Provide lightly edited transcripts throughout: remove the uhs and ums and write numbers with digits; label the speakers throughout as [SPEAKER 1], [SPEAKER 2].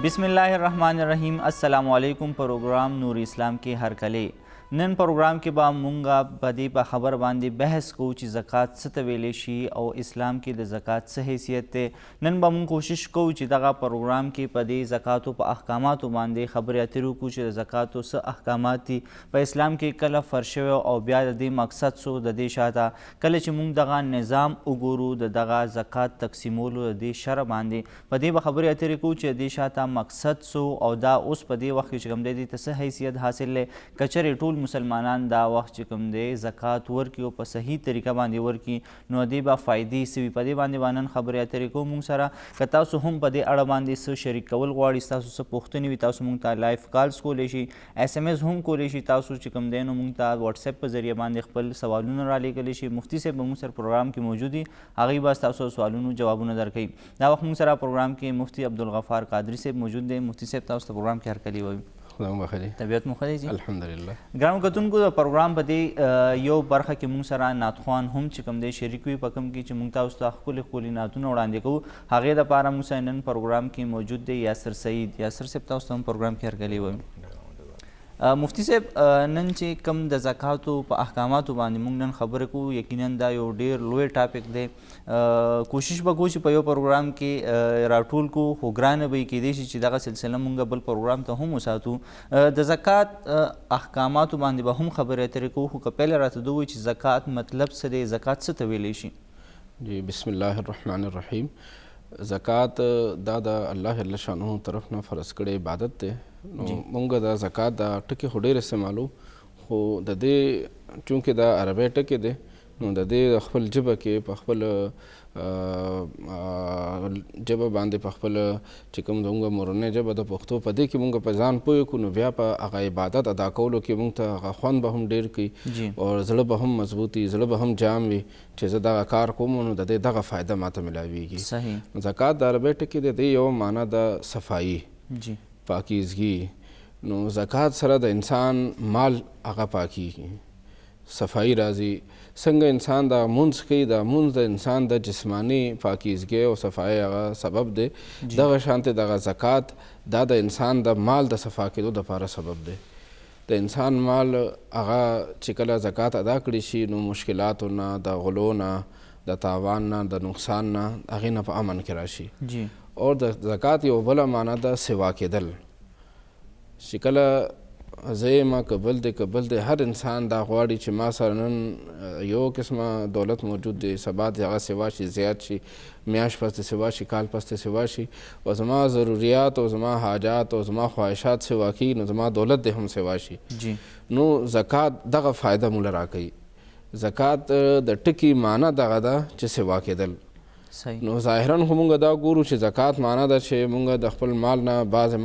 [SPEAKER 1] बिस्मिल्लाहिर्रहमानिर्रहीम। अस्सलामुअलैकुम। प्रोग्राम नूर इस्लाम के हर कले नन प्रोग्राम के बा मुंगा बदी पे खबर बांधी बहस को ची ज़कात څه ته ویلی شي او اسلام کې د زکات څه حیثیت دی. نن به مونږ کوشش کوو چې دغه پروګرام کې په دې زکاتو په احکاماتو باندې خبرې اترې وکړو چې د زکاتو څه احکامات دي په اسلام کې کله فرض شوی او بیا د دې مقصد څه د دې شاته کله چې مونږ دغه نظام وګورو د دغه زکات تقسیمولو د دې شرع باندې په دې به خبرې اترې کوو چې د دې شاته مقصد څه او دا اوس په دې وخت کې چې کوم دی دې ته څه حیثیت حاصل دی که چېرې ټول مسلمانان دا وخت چې کوم دی زکات ورکړي او په صحیح طریقه باندې ورکړي نو دې به فایدې څه وي په دې باندې به نن خبرې اترې کوو مونږ سره. که تاسو هم په دې اړه باندې څه شریک کول غواړئ ستاسو څه پوښتنې وي تاسو مونږ ته لایف کالز کولی شي SMS هم کولی شي تاسو چې کوم دی نو مونږ ته واتساپ په ذریعه باندې خپل سوالونه رالیږلی شي. مفتي صاحب به مونږ سره پروګرام کې موجود دي هغوی به ستاسو سوالونو جوابونه درکوي. دا وخت مونږ سره پروګرام کې مفتي عبدالغفار قادري صاحب موجود دی. مفتي صاحب تاسو ته پروګرام کې هرکلی وایو.
[SPEAKER 2] خدا مو بخیر.
[SPEAKER 1] طبیعت مو ښه دی جی؟
[SPEAKER 2] الحمدلله.
[SPEAKER 1] ګرانو کتونکو د پروګرام په دې یو برخه کې مونږ سره نعتخوان هم چې کوم دی شریک وي په کوم کې چې مونږ تاسو ته ښکلي ښکلي نعتونه وړاندې کوو هغې دپاره مونږ سره نن پروګرام کې موجود دی یاسر سعید. یاسر صاحب تاسو ته هم پروګرام کې هرکلی وایو. مفتی صاحب نن چې کوم د زکاتو په احکاماتو باندې موږ نن خبرې کوو یقینا دا یو ډیر لوی ټاپک دی. کوشش به کوو چې په یو پروګرام کې راټول کړو خو ګرانه به یې کیدای شي چې دغه سلسله موږ بل پروګرام ته هم وساتو. د زکات احکاماتو باندې به هم خبرې اترې کوو خو که پیله راته ده ووایي چې زکات مطلب څه دی زکات څه ته ویلی شي؟
[SPEAKER 2] جی بسم الله الرحمن الرحیم. زکات دا د الله جل شانه طرف نه فرض کړی عبادت دی. نو مونږ د زکات دا ټکي خو ډېر استعمالو خو د دې چونکې دا عربی ټکي دی نو د دې خپل ژبه کې په خپل ژبه باندې په خپل چې کوم زموږ مورنۍ ژبه د پښتو په دې کې مونږ په ځان پوه کړو نو بیا په هغه عبادت ادا کولو کې مونږ ته هغه خوند به هم ډېر کوي او زړه به هم مضبوط وي زړه به هم جام وي چې زه دغه کار کوم نو د دې دغه فایده ماته میلاویږي. زکات د عربی ټکي دی د یو معنا د صفایي پاکیزګي. نو زکات سره د انسان مال هغه پاکیږي صفایي راځي. څنګه انسان د مونځ کوي د مونځ د انسان د جسماني پاکیزګۍ او صفایي هغه سبب دی دغه شانتې دغه زکات دا د انسان د مال د صفا کېدو دپاره سبب دی. د انسان مال هغه چې کله زکات ادا کړي شي نو مشکلاتو نه د غلو نه د تاوان نه د نقصان نه هغې نه په امن کې راشي. او د زکات یو بله معنا د سوا کېدل چې کله زه یم که بل دی هر انسان دا غواړي چې ما سره نن یو قسمه دولت موجود دی سبا د هغه سوا شي زیات شي میاشت پس د سوا شي کال پس د سوا شي او زما ضروریات او زما حاجات او زما خواهشات سوا کي نو زما دولت دی هم سوا شي. نو زکات دغه فایده موږ راکوي. زکات د ټکي معنا دغه ده چې سوا کېدل. نو ظاهرا خو مونږ دا ګورو چې زکات معنا ده چې مونږ د خپل مال نه بعضې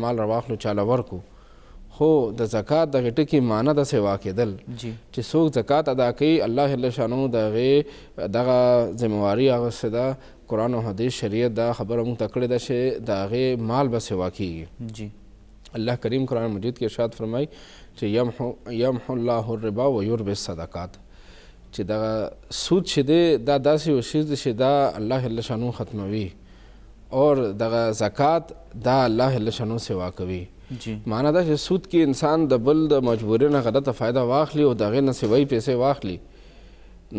[SPEAKER 2] مال راواخلو چاله ورکو خو د زکات دغه ټکي معنا د سوا کېدل چې څوک زکات ادا کوي الله جل شانه د هغې دغه ذمهواري اخیستې ده. قرآن او حدیث شریعت دا خبره مونږ ته کړې ده چې د هغې مال به سوا کېږي. الله کریم قرآن مجید کې ارشاد فرمایي چې یمحو الله الربا و یربي الصدقات چې دغه سود چې دی دا داسې یو شیز دی چې دا الله جل شانه ختموي اور دغه زکات دا الله جل شانه سوا کوي. معنا دا چې سود کې انسان د بل د مجبورۍ نه غلطه فایده واخلي او د هغې نه سوی پیسې واخلي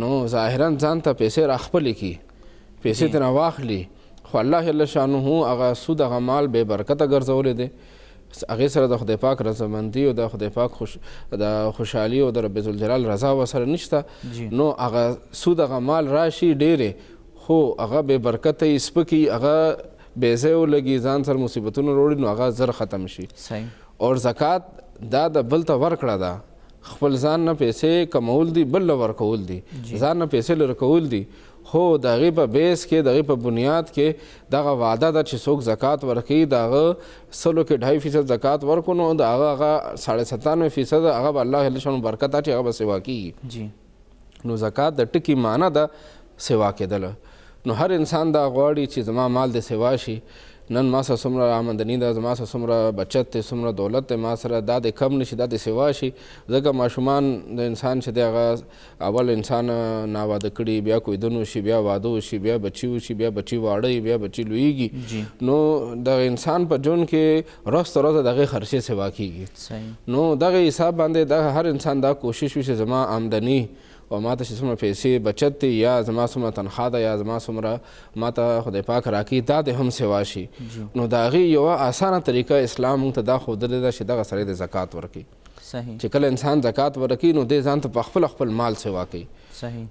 [SPEAKER 2] نو ظاهرا ځان ته پیسې راخپلې کړي پیسې ترې نه واخلي خو الله جل شانه هغه سود هغه مال بې برکته ګرځولی دی هغې سره د خدای پاک رضامندي او د خدای پاک د خوشحالي او د رب ذوالجلال رضا ورسره نشته نو هغه سود هغه مال راشي ډېرې خو هغه بې برکته یې سپکي هغه بې ځایه ولګي ځان سره مصیبتونه راوړي نو هغه زر ختم شي. او زکات دا د بل ته ورکړه ده خپل ځان نه پیسې کمول دي بل له ورکول دي ځان نه پیسې لرې کول دي خو د هغې په بیس کې د هغې په بنیاد کې دغه وعده ده چې څوک زکات ورکوي د هغه 100 کې 2.5% زکات ورکړو نو د هغه 97.5% هغه به الله جل شانه برکت اچي هغه به سوا کېږي. نو زکات د ټکي معنا ده سوا کېدل. نو هر انسان دا غواړي چې زما مال د سوا شي نن ما سره څومره آمدني ده، زما سره څومره بچت دی، څومره دولت دی ما سره، دا د کم نشي، دا د سوا شي. ځکه ماشومان د انسان چې دی هغه اول انسان ناواده کړي، بیا کویدن وشي، بیا واده وشي، بیا بچي وشي، بیا بچي واړه بیا بچي لویږي. نو د انسان په ژوند کې ورځ تر ورځه د هغې خرچې سوا کېږي. نو دغه حساب باندې دغه هر انسان دا کوشش وي چې زما آمدني او ما ته چې څومره پیسې بچت دی یا زما څومره تنخواه ده یا زما څومره ما ته خدای پاک راکړي دا د هم سوا شي. نو د هغې یوه اسانه طریقه اسلام موږ ته دا ښودلې ده چې دغه سړی د زکات ورکړي. چې کله انسان زکات ورکړي نو دی ځان ته په خپل مال سوا کوي.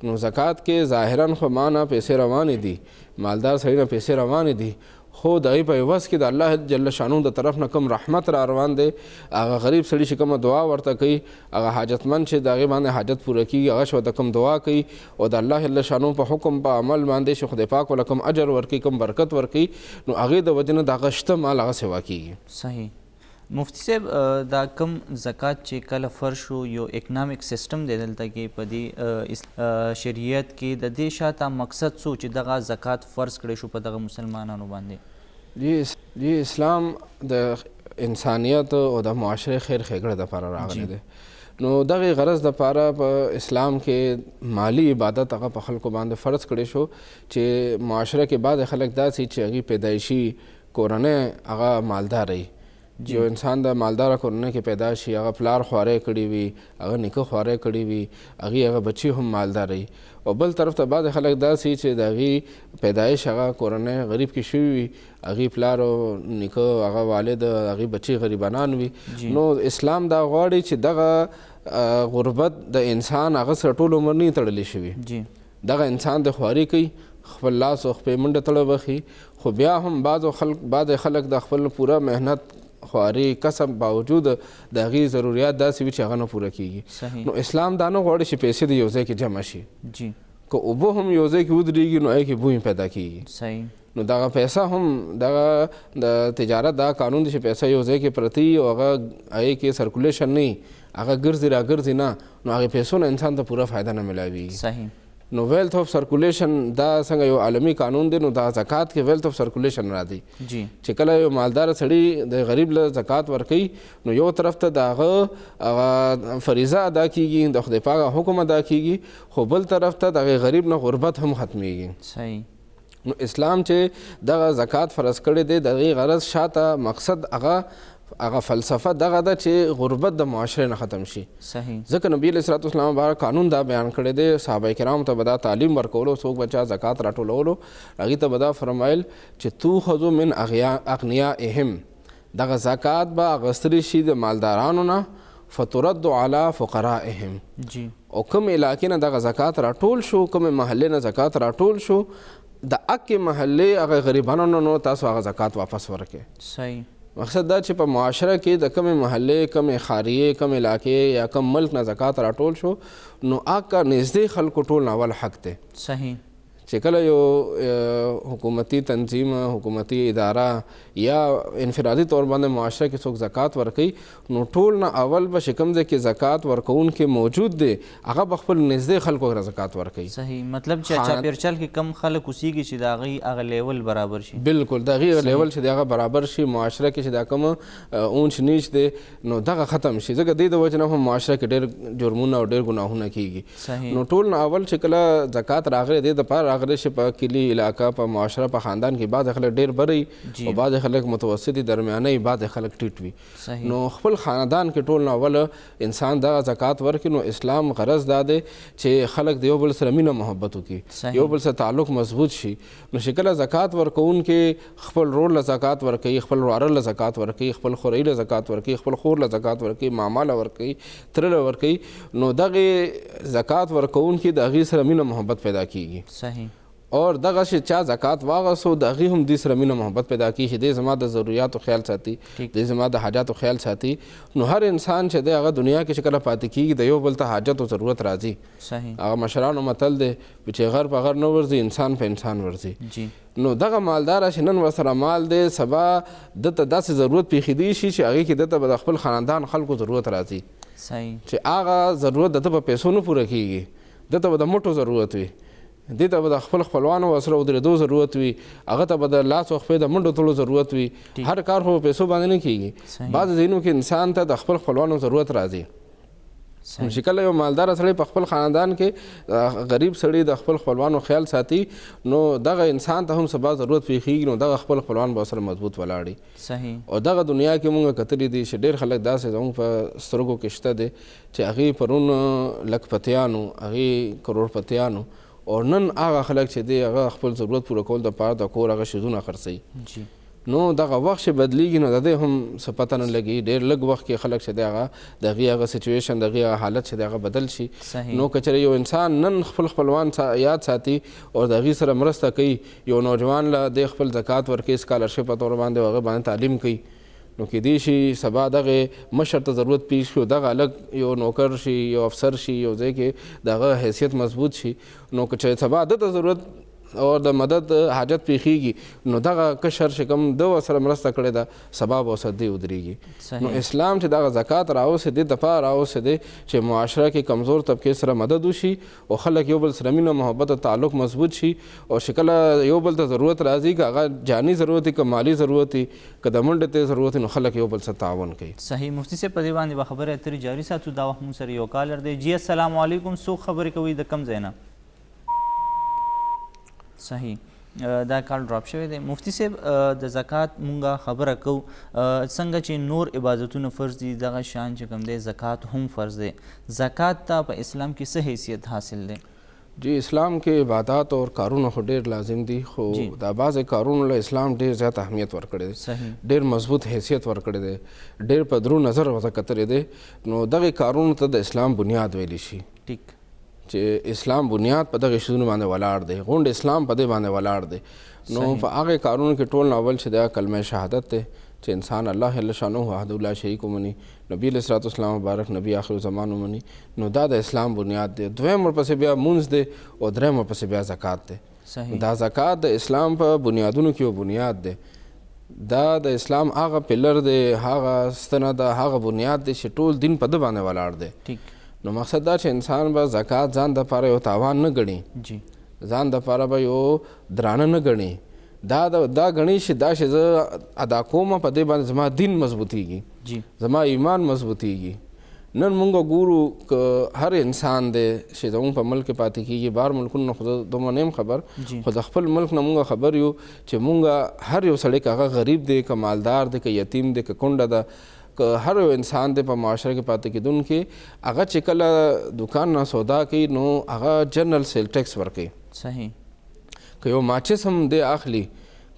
[SPEAKER 2] نو زکات کې ظاهرا خو ما نه پیسې روانې دي، مالدار سړي نه پیسې روانې دي، خو د هغې په عوض کې د الله جل شانو د طرف نه کوم رحمت را روان دی. هغه غریب سړي چې کومه دعا ورته کوي، هغه حاجتمند چې د هغې باندې حاجت پوره کېږي، هغه چې ورته کوم دعا کوي او د الله جل شانو په حکم په عمل باندې چې خدای پاک ورله کوم اجر ورکوي، کوم برکت ورکوي، نو هغې د وجې نه د هغه شته مال هغه سوا کېږي.
[SPEAKER 1] صحیح. مفتی صاحب دا کم زکات چې کله فرض شو یو اکنامک سیستم دی دلته کې په دې شریعت کې د دې شاته مقصد څو چې دغه زکات فرض کړی شو په دغه مسلمانانو باندې؟
[SPEAKER 2] جی اسلام د انسانیت او د معاشره خیر ښېګړه دپاره راغلی دی. نو دغه غرض دپاره په اسلام کې مالی عبادت هغه په خلکو باندې فرض کړی شو چې معاشره کې بعضې خلک داسې چې هغې پیدایشي کورنۍ هغه مالدار وي. یو انسان د مالداره کورنۍ کې پیدا شي، هغه پلار خواری کړي وي، هغه نیکه خواری کړي وي، هغه بچي هم مالدار وي. او بل طرف ته بعضې خلک داسې چې د هغې پیدایش هغه کورنۍ غریب کې شوي وي، هغې پلار او نیکه هغه والد هغې بچي غریبانان وي. نو اسلام دا غواړي چې دغه غربت د انسان هغه سره ټول عمر نه تړلی شوي. دغه انسان د خواري کوي، خپل لاس او خپې منډه تړه بخي، خو بیا هم بعضې خلک د خپل پوره محنت خواري کسب باوجود د هغې ضروریات داسې وي چې هغه نه پوره کېږي. نو اسلام دا نه غواړي چې پیسې د یو ځای کې جمع شي، که اوبه هم یو ځای کې ودرېږي نو هغې کې بوی پیدا کېږي. نو دغه پیسه هم دغه د تجارت دا قانون دی چې پیسه یو ځای کې پرتی او هغه هغې کې سرکولیشن نه وي، هغه ګرځي را ګرځي نه، نو هغې پیسو نه انسان ته پوره فایده نه میلاویږي. نو ویلث آف سرکولیشن دا څنګه یو عالمي قانون دی، نو دا زکات کې ویلث آف سرکولیشن راځي. چې کله یو مالدار سړي د غریب له زکات ورکوي نو یو طرف ته د هغه فریضه ادا کېږي، د خدای پاک حکم ادا کېږي، خو بل طرف ته د هغې غریب نه غربت هم ختمیږي. نو اسلام چې دغه زکات فرض کړی دی د هغې غرض شاته مقصد هغه فلسفه دغه ده چې غربت د معاشرې نه ختم شي. ځکه نبي علیه صلات وسلام باره قانون دا بیان کړی دی، صحابه کرامو ته به دا تعلیم ورکولو، څوک به چا زکات راټولولو، هغې ته به دا فرمایل چې تؤخذ من اغنیائهم، دغه زکات به اخیستلی شي د مالدارانو نه، فترد علی فقرائهم. او کوم علاقې نه دغه زکات راټول شو، کوم محلې نه زکات راټول شو، د اکې محلې هغه غریبانو نه تاسو هغه زکات واپس ورکړئ. مقصد دا چې په معاشره کې د کمې محلې، کمې خاریې، کم علاقې یا کم ملک نه زکات راټول شو، نو هغه نږدې خلکو ټول نه اول حق دی. چې کله یو حکومتي تنظیم، حکومتي اداره یا انفرادي طور باندې معاشره کې څوک زکات ورکوي، نو ټول نه اول به چې کوم ځای کې زکات ورکوونکی موجود دی هغه به خپل نږدې خلکو سره زکات ورکوي.
[SPEAKER 1] صحیح. مطلب چې چاپیرچل کې کم خلک اوسیږي چې د هغې هغه لیول برابر شي.
[SPEAKER 2] بالکل د هغې لیول چې د هغه برابر شي، معاشره کې چې دا کوم اونچ نیچ دی نو دغه ختم شي. ځکه دې د وجې نه هم معاشره کې ډېر جرمونه او ډېر ګناهونه کېږي. نو ټول نه اول چې کله زکات راغلی دې دپاره راغلی چې په کلي علاقه، په معاشره، په خاندان کې بعضې خلک ډېر بری او بعضې خلک متوسطي درمیانۍ، بعضې خلک ټیټ وي. نو خپل خاندان کې ټول نه اول انسان دغه زکات ورکړي. نو اسلام غرض دا دی چې خلک د یو بل سره مینه محبت وکړي، یو بل سره تعلق مضبوط شي. نو چې کله زکات ورکوونکې خپل ورور له زکات ورکوي، خپل وراره له زکات ورکوي، خپل خورۍ له زکات ورکوي، خپل خور له زکات ورکوي، ماما له ورکوي، تره له ورکوي، نو دغې زکات ورکوونکي د هغې سره مینه محبت پیدا کېږي. اور دغه چې چا زکات واغستو د هغې هم دې سره مینه محبت پیدا کېږي چې دې زما د ضروریاتو خیال ساتي، دې زما د حاجاتو خیال ساتي. نو هر انسان چې دی هغه دنیا کې چې کله پاتې کېږي د یو بل ته حاجت او ضرورت راځي. هغه مشرانو متل دی چې غر په غر نه ورځي، انسان په انسان ورځي. نو دغه مالداره چې نن ورسره مال دی، سبا دته داسې ضرورت پېښېدی شي چې هغې کې دته به د خپل خاندان خلکو ضرورت راځي، چې هغه ضرورت دته په پیسو نه پوره کېږي، دته به د مټو ضرورت وي. دې ته به د خپل خپلوانو سره ودرېدو ضرورت وي، هغه ته به د لاس او خپې د منډو تړلو ضرورت وي. هر کار خو په پیسو باندې نه کېږي. بعضې ځایونو کې انسان ته د خپل خپلوانو ضرورت راځي. چې کله یو مالداره سړی په خپل خاندان کې غریب سړی د خپل خپلوانو خیال ساتي، نو دغه انسان ته هم سبا ضرورت پیښیږي، نو دغه خپل خپلوان به ورسره مضبوط ولاړي.
[SPEAKER 1] صحیح.
[SPEAKER 2] او دغه دنیا کې مونږ کتلي دي چې ډېر خلک داسې زموږ په سترګو کې شته دي چې هغې پرون لکپتیانو، هغې کروړپتیانو، او نن هغه خلک چې دی هغه خپل ضرورت پوره کول دپاره د کور هغه شیزونه خرڅوي. نو دغه وخت چې بدلیږي نو د دې هم څه پته نه لګي. ډېر لږ وخت کې خلک چې دی هغه د هغې هغه سچویشن، د هغې حالت چې دی هغه بدل شي. نو که چېرې یو انسان نن خپل خپلوان یاد ساتي او د هغې سره مرسته کوي، یو نوجوان له دی خپل زکات ورکوي سکالرشپ په طور باندې، هغه باندې تعلیم کوي، نو کیدای شي سبا دغه مشر ته ضرورت پیښ شي، دغه الګ یو نوکر شي، یو افسر شي، یو ځای کې دغه حیثیت مضبوط شي. نو که چېرې سبا ده ته ضرورت او د مدد حاجت پیښیږي، نو دغه کشر چې کوم ده ورسره مرسته کړې ده سبا به ورسره دی ودرېږي. نو اسلام چې دغه زکات راوستی دې دپاره راوستی دی چې معاشره کې کمزور طبقې سره مدد وشي او خلک یو بل سره مینه محبت او تعلق مضبوط شي. او چې کله یو بل ته ضرورت راځي، که هغه جاني ضرورت وي که مالي ضرورت وي که د منډې ته ضرورت وي، نو خلک یو بل سره تعاون کوي.
[SPEAKER 1] صحیح. مفتي صاحب په دې باندې به خبرې اترې جاري ساتو. دا وخت مونږ سره یو کالر دی. جی السلام علیکم. څوک خبرې کوي د کوم ځای نه؟ صحیح. دا کال ډراپ شوی دی. مفتی صاحب د زکات مونږه خبره کوو، څنګه چې نور عبادتونه فرض دي دغه شان چې کوم دی زکات هم فرض دی. زکات ته په اسلام کې څه حیثیت حاصل دی؟
[SPEAKER 2] جی اسلام کې عبادات او کارونه خو ډېر لازم دي، خو دا بعضې کارونو له اسلام ډېر زیات اهمیت ورکړی دی، ډېر مضبوط حیثیت ورکړی دی، ډېر په درو نظر ورته کتلی دی. نو دغې کارونو ته د اسلام بنیاد ویلی شي.
[SPEAKER 1] ټیک.
[SPEAKER 2] چې اسلام بنیاد په دغې شیزونو باندې ولاړ دی، غونډ اسلام په دې باندې ولاړ دی. نو په هغې کارونو کې ټول اول چې دا کلمه شهادت دی چې انسان الله جل شانه وحده لا شریک ومني، نبي علیه الصلاة والسلام مبارک نبي آخر زمان ومني، نو دا د اسلام بنیاد دی. دویم ورپسې بیا مونځ دی او دریم ورپسې بیا زکات دی. دا زکات د اسلام په بنیادونو کې یو بنیاد دی. دا د اسلام هغه پلر دی، هغه ستنه ده، هغه بنیاد دی چې ټول دین په ده باندې ولاړ دی. نو مقصد دا چې انسان به زکات ځان دپاره یو تاوان نه ګڼي، ځان دپاره به یو درانه نه ګڼي. دا ګڼي چې دا چې زه ادا کوم په دې باندې زما دین مضبوطیږي، زما ایمان مضبوطیږي. نن مونږ ګورو که هر انسان دی چې زموږ په ملک کې پاتې کېږي، بهر ملکونو خو زه دومره نه یم خبر، خو د خپل ملک نه مونږ خبر یو چې مونږ هر یو سړی که هغه غریب دی که مالدار دی که یتیم دی که کونډه ده، که هر یو انسان دی په معاشره کې پاتې کېدونکی، هغه چې کله دکان نه سودا کوي نو هغه جنرل سیل ټیکس ورکوي.
[SPEAKER 1] صحیح.
[SPEAKER 2] که یو ماچس هم دی اخلي،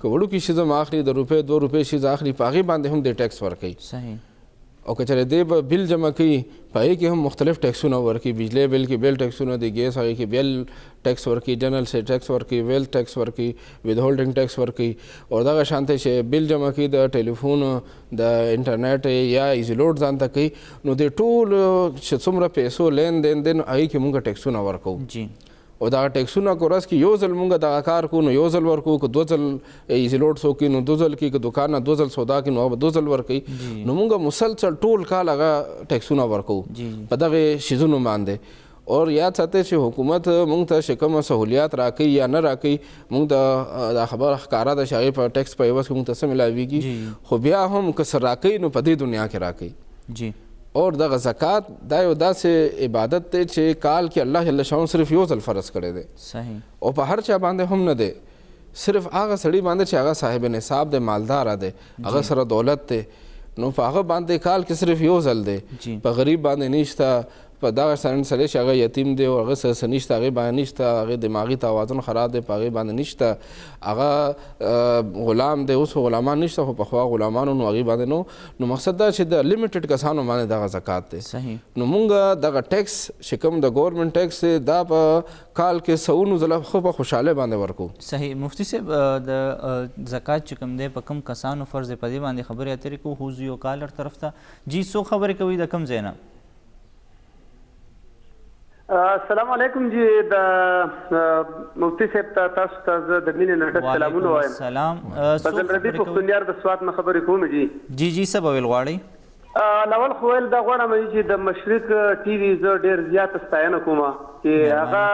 [SPEAKER 2] که وړوکي شیز هم اخلي، د روپۍ 2 روپۍ شیز اخلي، په هغې باندې هم دی ټیکس ورکوي.
[SPEAKER 1] صحیح.
[SPEAKER 2] او که چېرې دی به بل جمع کوي، په هغې کې هم مختلف ټیکسونه ورکوي. بجلی بل کې بیل ټیکسونه دي، ګیس هغې کې بیل ټیکس ورکوي، جنرل سیل ټیکس ورکوي، ویل ټیکس ورکوي، ود هولډنګ ټیکس ورکوي. او دغه شانته چې بل جمع کوي د ټلیفون د انټرنیټ یا ایزي لوډ ځان ته کوي، نو د ټول چې څومره پیسو لین دین دی نو هغې کې مونږ ټیکسونه ورکوو. او دغه ټیکسونه که ورځ کې یو ځل مونږ دغه کار کوو نو یو ځل ورکوو، که 2 ځل ایزي لوډ څوک کوي نو 2 ځل کوي، که دکان نه 2 ځل سودا کوي نو هغه به 2 ځل ورکوي. نو مونږ مسلسل ټول کال هغه ټیکسونه ورکوو په دغې شیزونو باندې. اور یاد ساتئ چې حکومت مونږ ته چې کومه سهولیات راکوي یا نه راکوي، مونږ ته دا خبره ښکاره ده چې هغې په ټیکس په عوض کې مونږ ته څه میلاویږي، خو بیا هم که څه راکوي نو په دې دنیا کې راکوي. اور دغه زکات دا یو داسې عبادت دی چې کال کې الله جل شانه صرف یو ځل فرض کړی دی.
[SPEAKER 1] صحیح.
[SPEAKER 2] او په هر چا باندې هم نه دی، صرف هغه سړي باندې چې هغه صاحب نصاب دی، مالداره دی، هغه سره دولت دی، نو په هغه باندې کال کې صرف یو ځل دی. په غریب باندې نشته، په دغه سړی چې هغه یتیم دی او هغه څه نشته، هغې باندې نشته، هغې دماغي توازن خراب دی، په هغې باندې نشته، هغه غلام دی. اوس غلامان نشته خو پخوا غلامانو نو هغې باندې نو مقصد دا چې د لیمیټډ کسانو باندې دغه زکات دی. نو مونږ دغه ټیکس چې کوم د ګورنمنټ ټیکس دی دا په کال کې سوونو ځله خو په خوشحالۍ باندې ورکو.
[SPEAKER 1] صحیح. مفتی صاحب د زکات چې کوم دی په کوم کسانو فرض دی، په دې باندې خبرې اترې کوو. حوزو یو کالر طرف ته. جی څوک خبرې کوي د کوم ځای نه؟
[SPEAKER 3] السلام علیکم. جی د مفتی صاحب ته تاسو ته زه د مینې نه ډک سلامونه وایم.
[SPEAKER 1] سلام.
[SPEAKER 3] فضل ربی پښتونیار د سوات نه خبرې کوم.
[SPEAKER 1] جی څه به ویل غواړئ؟
[SPEAKER 3] ناول خو ویل دا غواړم چې د مشرق ټي وي زه ډېر زیات ستاینه کوم چې هغه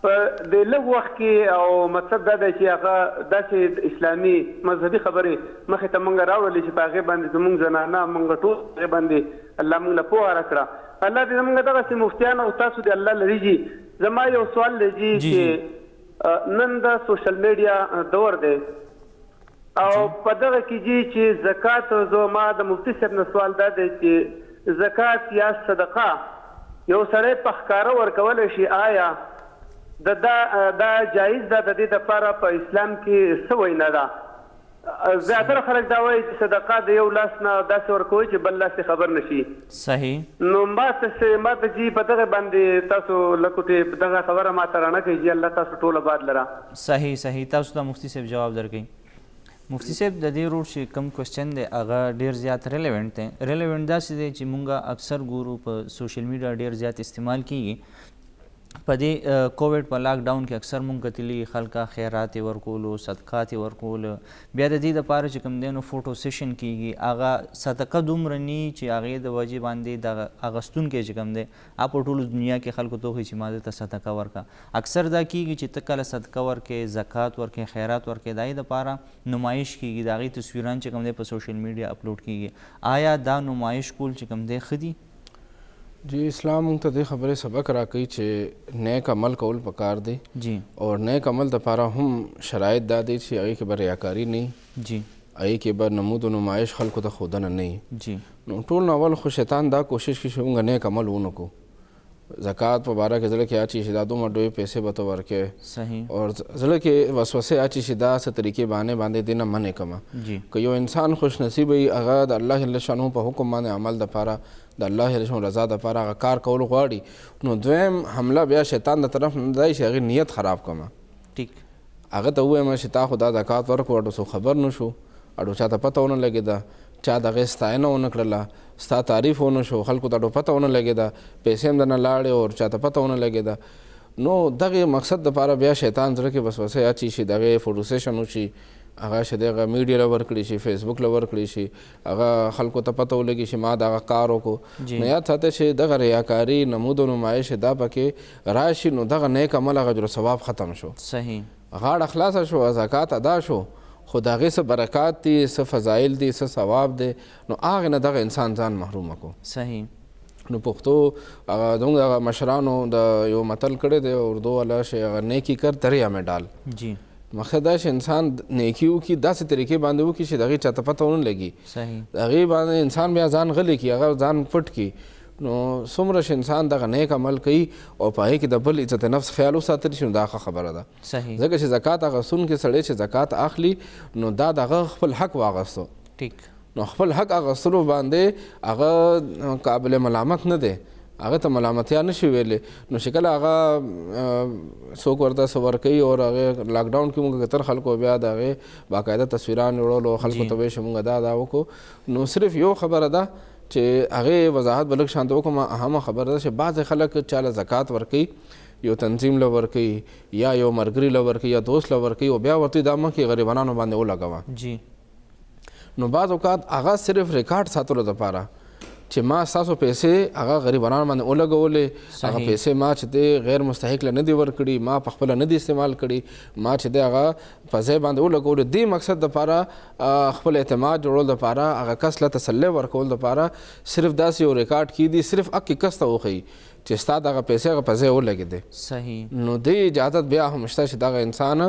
[SPEAKER 3] په د لږ وخت کې او مطلب دا دی چې هغه داسې اسلامي مذهبي خبرې مخې ته مونږ راوړلې چې په هغې باندې زمونږ زنانه مونږ ټول هغې باندې الله مونږ له پوهه راکړه. الله دې زمونږ دغسې مفتیان او تاسو دې الله لريږي. زما یو سوال دی چې نن د سوشل میډیا دور دی او په دغه کې چې زکات زما د مفتي صاحب نه سوال دا دی چې زکات یا صدقه یو سړی په ښکاره ورکولی شي آیا دا جایز ده د دې دپاره په اسلام کې څه وینا ده؟ زیاتره خلک دا وایي چې صدقه د یو لاس نه داسې ورکوي چې بل لاس خبر نشي.
[SPEAKER 1] صحیح.
[SPEAKER 3] نو ماته جی په دغه باندې تاسو لکوټې دغه خبره ماته رانه کوي چې الله تاسو ټوله باد لره.
[SPEAKER 1] صحیح تاسو ته مفتي صاحب جواب درکوي. مفتي صاحب د دې روډ چې کوم کوېسچن دی هغه ډېر زیات ریلیونټ دی. ریلیونټ داسې دی چې مونږ اکثر ګورو په سوشل میډیا ډېر زیات استعمال کیږي. په دې کووډ په لاک ډاون کې اکثر مونږ کتلي خلکه خیرات یې ورکولو، صدقات یې ورکولو، بیا د دې دپاره چې کوم دی نو فوټو سیشن کیږي هغه صدقه دومره نی چې هغې د وجې باندې د اغستونکی چې کوم دی هغه په ټولو دنیا کې خلکو ته وښایي چې ما دې ته صدقه ورکړه. اکثر دا کیږي چې ته کله صدقه ورکې، زکات ورکې، خیرات ورکې، د هغې دپاره نمایش کیږي، د هغې تصویران چې کوم دی په سوشل میډیا اپلوډ کیږي. آیا دا نمایش کول چې کوم دی ښه دي؟
[SPEAKER 2] جی اسلام موږ ته دې خبرې سبق راکوي چې نیک عمل کول پکار دی.
[SPEAKER 1] جی.
[SPEAKER 2] اور نیک عمل دپاره هم شرایط دا دی چې هغې کې به ریاکاري نه وي.
[SPEAKER 1] جی.
[SPEAKER 2] هغې کې به نمود و نمایش خلکو ته ښودنه نه وي.
[SPEAKER 1] جی.
[SPEAKER 2] نو ټول نه اول خو شیطان دا کوشش کوي چې موږ نیک عمل ونه کړو. زکات په باره کې زړه کې اچي چې دا دومره ډوې پیسې به ته ورکې.
[SPEAKER 1] صحیح.
[SPEAKER 2] اور زړه کې وسوسې اچي چې دا څه طریقې باندې دې نه منې کړمه.
[SPEAKER 1] جی.
[SPEAKER 2] که یو انسان خوش نصیب وي هغه د الله جل شانه په حکم باندې عمل دپاره د الله جل شانه رضا دپاره هغه کار کول غواړي نو دویم حمله بیا شیطان د طرف نه دی چې هغې نیت خراب کړمه.
[SPEAKER 1] ټیک.
[SPEAKER 2] هغه ته ووایم چې تا خو دا زکات ورکړو اډو څوک خبر نه شو، اډو چاته پته ونه لګېده، چا د هغې ستاینه ونه کړله، ستا تعریف ونه شو، خلکو ته اډو پته ونه لګېده، پیسې هم درنه لاړې او چاته پته ونه لګېده. نو دغې مقصد دپاره بیا شیطان زړه کې وسوسې اچي چې د هغې فوټو سیشن وشي، هغه چې دی هغه میډیا له ورکړي شي، فیسبوک له ورکړي شي، هغه خلکو ته پته ولګي چې ما دغه کار وکړو. نو یاد ساتئ چې دغه ریاکاري، نمود و نمایش دا پکې راشي نو دغه نیک عمل هغه اجر ثواب ختم شو.
[SPEAKER 1] صحیح.
[SPEAKER 2] غاړه خلاصه شو، زکات ادا شو، خو د هغې څه برکات دي، څه فضایل دي، څه ثواب دی، نو هغې نه دغه انسان ځان محرومه کړو.
[SPEAKER 1] صحیح.
[SPEAKER 2] نو پښتو هغه زموږ هغه مشرانو د یو متل کړی دی اردو والا چې هغه نیکي کر دریا میں ډال.
[SPEAKER 1] جی.
[SPEAKER 2] مقصد دا چې انسان نیکي وکړي داسې طریقې باندې وکړي چې د هغې چاته پته ونه لګي.
[SPEAKER 1] صحیح.
[SPEAKER 2] د هغې باندې انسان بیا ځان غلی کړي، هغه ځان پټ کړي. نو څومره چې انسان دغه نیک عمل کوي او په هغې کې د بل عزت نفس خیال وساتلی شي نو دا ښه خبره ده.
[SPEAKER 1] صحیح.
[SPEAKER 2] ځکه چې زکات اخیستونکی سړی چې زکات اخلي نو دا د هغه خپل حق واغستو.
[SPEAKER 1] ټیک.
[SPEAKER 2] نو خپل حق اخیستلو باندې هغه قابل ملامت نه دی، هغه ته ملامتیا نشي ویلی. نو چې کله هغه څوک ورته څه ورکوي او هغې لاکډاون کې مونږ کتل خلکو بیا د هغې باقاعده تصویران جوړولو، خلکو ته وایي چې مونږ دا وکړو. نو صرف یو خبره ده چې هغې وضاحت به لږ شانته وکړم. اهمه خبره ده چې بعضې خلک چاله زکات ورکوي، یو تنظیم له ورکوي یا یو ملګري له ورکوي یا دوست له ورکوي او بیا ورته دا مخکې غریبانو باندې ولګوه.
[SPEAKER 1] جی.
[SPEAKER 2] نو بعض اوقات هغه صرف ریکارډ ساتلو دپاره چې ما ستاسو پیسې هغه غریبانو باندې ولګولې، هغه پیسې ما چې دی غیر مستحق له نه دي ورکړي، ما پخپله نه دي استعمال کړي، ما چې دی هغه په ځای باندې ولګولې. دې مقصد دپاره خپل اعتماد جوړول دپاره هغه کس له تسلی ورکول دپاره صرف داسې یو ریکارډ کیدي، صرف هغې کس ته وښیي چې ستا دغه پیسې هغه په ځای ولګېدې.
[SPEAKER 1] صحیح.
[SPEAKER 2] نو دې اجازت بیا هم شته چې دغه انسان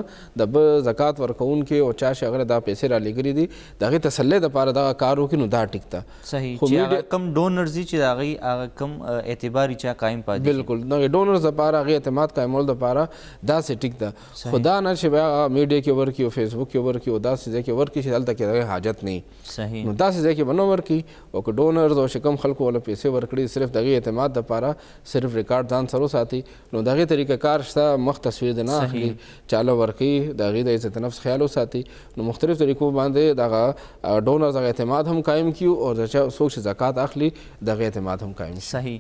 [SPEAKER 2] د به زکات ورکوونکي او چا چې هغه دا پیسې رالیږلي دي د هغې تسلی دپاره دغه کار وکړي نو دا ټیک ده.
[SPEAKER 1] صحیح. چې هغه کم ډونرز دي چې د هغې هغه کم اعتبار چې قایم پاتې شي.
[SPEAKER 2] بلکل دغې ډونرز دپاره هغې اعتماد قایمولو دپاره داسې ټیک ده. خو دا نه چې بیا میډیا کې ورکړي او فیسبوک کې ورکړي او داسې ځای کې ورکړي چې هلته کې دغې حاجت نه وي.
[SPEAKER 1] صحیح.
[SPEAKER 2] نو داسې ځای کې به نه ورکړي او که ډونرز او چې کوم خلکو وله پیسې ورکړي صرف دغې اعتماد دپاره صرف ریکارډ ځان سره وساتي نو د هغې طریقه کار شته، مخ تصویر دې نه اخلي، چاله ورکوي، د هغې د عزت نفس خیال وساتي. نو مختلف طریقو باندې دغه ډونرز هغه اعتماد هم قایم کړي او د څوک چې زکات اخلي د هغې اعتماد هم قایم شي.
[SPEAKER 1] صحیح.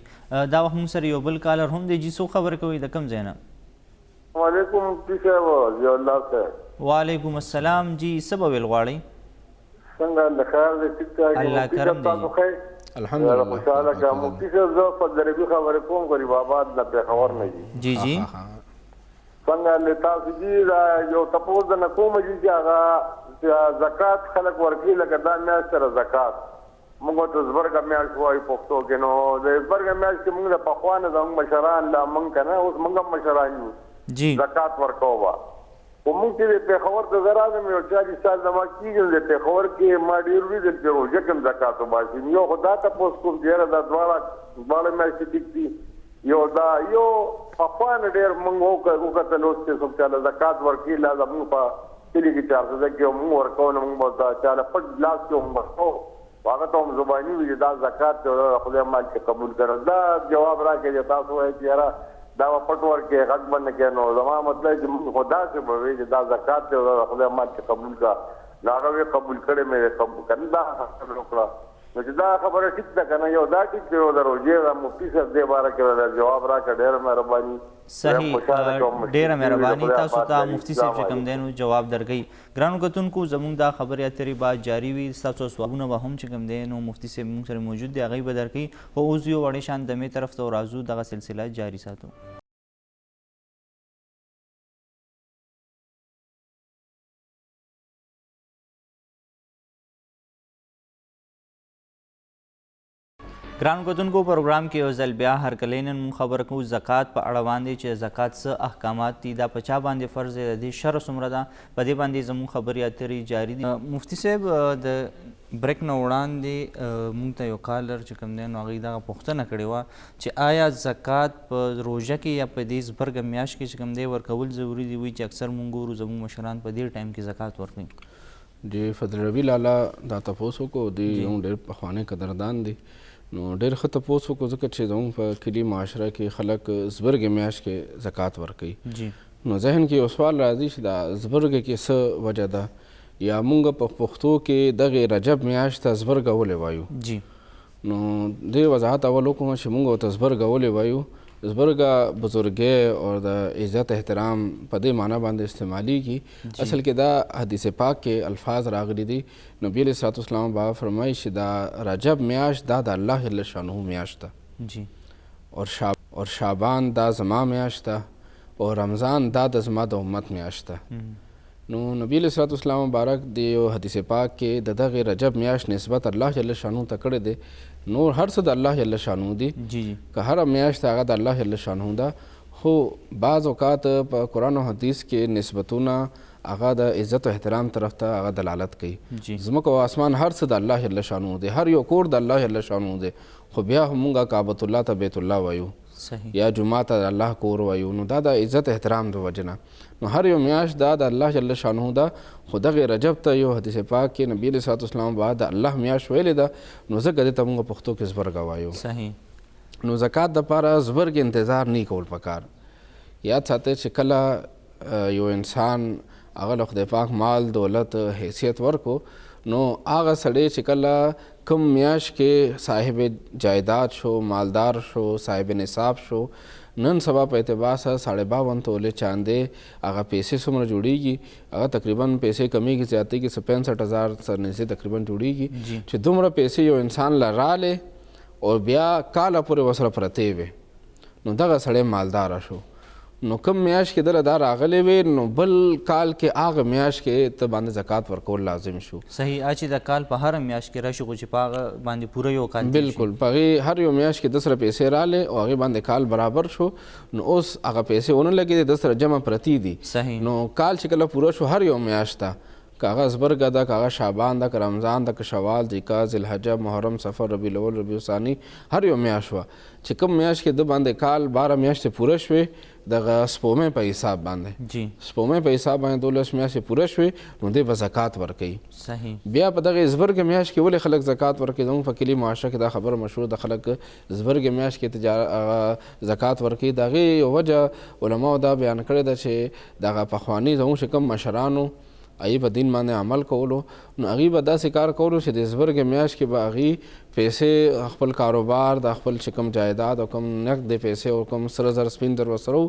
[SPEAKER 1] دا وخت موږ سره یو بل کالر هم دی. جی څوک خبر کوي د کوم ځای نه؟
[SPEAKER 4] وعلیکم مفتي صاحب، ضیاء الله صاحب.
[SPEAKER 1] وعلیکم السلام. جی څه به ویل غواړئ؟
[SPEAKER 4] څنګه د خیر دی؟ ټیک ټاک.
[SPEAKER 1] الله کرم دی.
[SPEAKER 4] الحمدلله. خوشحاله کړه مفتي صاحب. زه فضل ربي خبرې کوم غریب آباد نه پېښور نه.
[SPEAKER 1] جی جی.
[SPEAKER 4] څنګه لتا سجی دا یو تپوز نه کوم چې هغه زکات خلک ورکړي لکه دا میاشت سره زکات موږ ته زبرګه میاشت وایي پښتو کې نو د زبرګه میاشت کې موږ د پخوانه زموږ مشران لا موږ کنه اوس موږ مشران یو
[SPEAKER 1] جی
[SPEAKER 4] زکات ورکوه و موږ چې په خبر ته زراعت مې او 40 سال د ما کېږم د پیښور کې ما ډېر ویل چې روزه کوم زکات وباسي یو خدا ته پوس کوم ډېر دا دواړه میاشتې ټیک دي یو دا یو پخوانه ډېر موږ وکتل اوس چې څوک چاله زکات ورکړي لا موږ په کلي کې 400 کې موږ ورکو نو موږ ته چاله پټ لاس کې موږ ورکو هغه ته هم زباني وي دا زکات خدای مال کې قبول کړه دا جواب راکړي چې تاسو وایي چې یاره دا پټ ورکې غږ باندې کې نو زما مطلب چې موږ خدا څخه به وي چې دا زکات ته خدای مال کې قبول کړه لاغه قبول کړي مې قبول کړه دا وکړه نو چې دا خبره ټیک ده کنه یو دا ټیک دی او دروځي مفتي صاحب دې باره کې جواب راکړه ډېر مهرباني
[SPEAKER 1] صحیح ډیره مهرباني تاسو ته مفتي صاحب چې کوم دینو جواب درکړي ګرانو کتونکو زموږ دا خبرې اترې بعد جاری وي تاسو سوالونه به هم چې کوم دینو مفتي صاحب موږ سره موجود دی هغه به درکړي او اوس یو وړې شان دمې طرف ته راځو دغه سلسله جاری ساتو ګرانو کتونکو پروګرام کې یو ځل بیا هرکلی نن موږ خبره کوو زکات په اړه باندې چې زکات څه احکامات دي دا په چا باندې فرض دی د دې شرع څومره ده په دې باندې زموږ خبرې اترې جاري دي مفتي صاحب د بریک نه وړاندې موږ ته یو کالر چې کوم دی نو هغوی دغه پوښتنه کړې وه چې آیا زکات په روژه کې یا په دې زبرګه میاشت کې چې کوم دی ورکول ضروري دي وایي چې اکثر موږ ګورو زموږ مشران په دې ټایم کې زکات ورکوي
[SPEAKER 2] د فضل ربي لالا دا تپوس وکړو دوی هم ډېر پخوانی قدردان دي نو ډېر ښه تپوس وکړو ځکه چې زموږ په کلي معاشره کې خلک زبرګې میاشت کې زکات ورکوي نو ذهن کې یو سوال راځي چې دا زبرګې کې څه وجه ده یا موږ په پښتو کې دغې رجب میاشت ته زبرګه ولې وایو نو دې وضاحت اول وکړم چې موږ ورته زبرګه ولې وایو زبرګه بزرګۍ او د عزت احترام په دې معنی باندې استعمالیږي اصل کې دا حدیث پاک کې الفاظ راغلي دي نبی علیه الصلاة والسلام بابا فرمایي چې دا رجب میاشت دا د الله جل شانه میاشت ده اور شعبان دا زما میاشت ده او رمضان دا د زما د امت میاشت ده نو نبی علیه الصلاة والسلام مبارک د یو حدیث پاک کې د دغې رجب میاشت نسبت الله جل شانه ته کړی دی نور هر څه د الله جل شانه دي که هره میاشت هغه د الله جل شانه ده خو بعض اوقات په قرآن او حدیث کې نسبتونه هغه د عزت و احترام طرف ته هغه دلالت کوي ځمکه او اسمان هر څه د الله جل شانه دی هر یو کور د الله جل شانه دی خو بیا هم موږ کعبة الله ته بیت الله وایو یا جمعه ته د الله کور وایو نو دا د عزت احترام د وجه نه نو هر یو میاشت دا د الله جل شانه ده خو دغې رجب ته یو حدیث پاک کې نبي علیه الصلاة والسلام بعد د الله میاشت ویلې ده نو ځکه دې ته موږ پښتو کې زبرګه وایو نو زکات دپاره زبرګې انتظار نه کول پکار یاد ساتئ چې کله یو انسان هغه له خدای پاک مال دولت حیثیت ورکو نو هغه سړی چې کله کم میاشت کې صاحب جایداد شو مالدار شو صاحب نصاب شو نن سبا په اعتبار سره 52 تولې چاندې هغه پیسې څومره جوړیږي هغه تقریبا پیسې کمیږي زیاتېږي 65,000 سره نږدې تقریبا جوړیږي چې دومره پیسې یو انسان له راغلې او بیا کاله پورې ورسره پرتې وې نو دغه سړی مالداره شو نو کم میاشت کې دله دا راغلی وې نو بل کال کې هغه میاشت کې ته باندې زکات ورکول لازم شو
[SPEAKER 1] صحیح چې د کال په هره میاشت کې راشي خو چې په هغه باندې پوره یو کال
[SPEAKER 2] بالکل په هغې هر یو میاشت کې 10 سره پیسې راغلې او هغې باندې کال برابر شو نو اوس هغه پیسې ونه لګېدې 10 سره جمع پرتې دي
[SPEAKER 1] صحیح
[SPEAKER 2] نو کال چې کله پوره شو هر یو میاشت ته که هغه زبرګه ده که هغه شعبان ده که رمضان ده که شوال ذیقعده ذوالحجه محرم صفر ربیع الاول ربیع الثانی هر یو میاشت وه چې کوم میاشت کې د باندې کال 12 میاشتې پوره شوې دغه سپومې په حساب باندې سپومې په حساب باندې 12 میاشتې پوره شوې نو دوی به زکات ورکوي
[SPEAKER 1] صحیح
[SPEAKER 2] بیا په دغې زبرګې میاشت کې ولې خلک زکات ورکوي زموږ په کلي معاشره کې دا خبره مشهور ده خلک زبرګې میاشت کې زکات ورکوي د هغې یو وجه علماو دا بیان کړې ده چې دغه پخواني زموږ چې کوم مشرانو هغوی په دین باندې عمل کولو نو هغوی به داسې کار کولو چې د زبرګې میاشت کې به هغوی پیسې خپل کاروبار د خپل چې کوم جایداد او کوم نقد پیسې او کوم سره زر سپین زر ورسره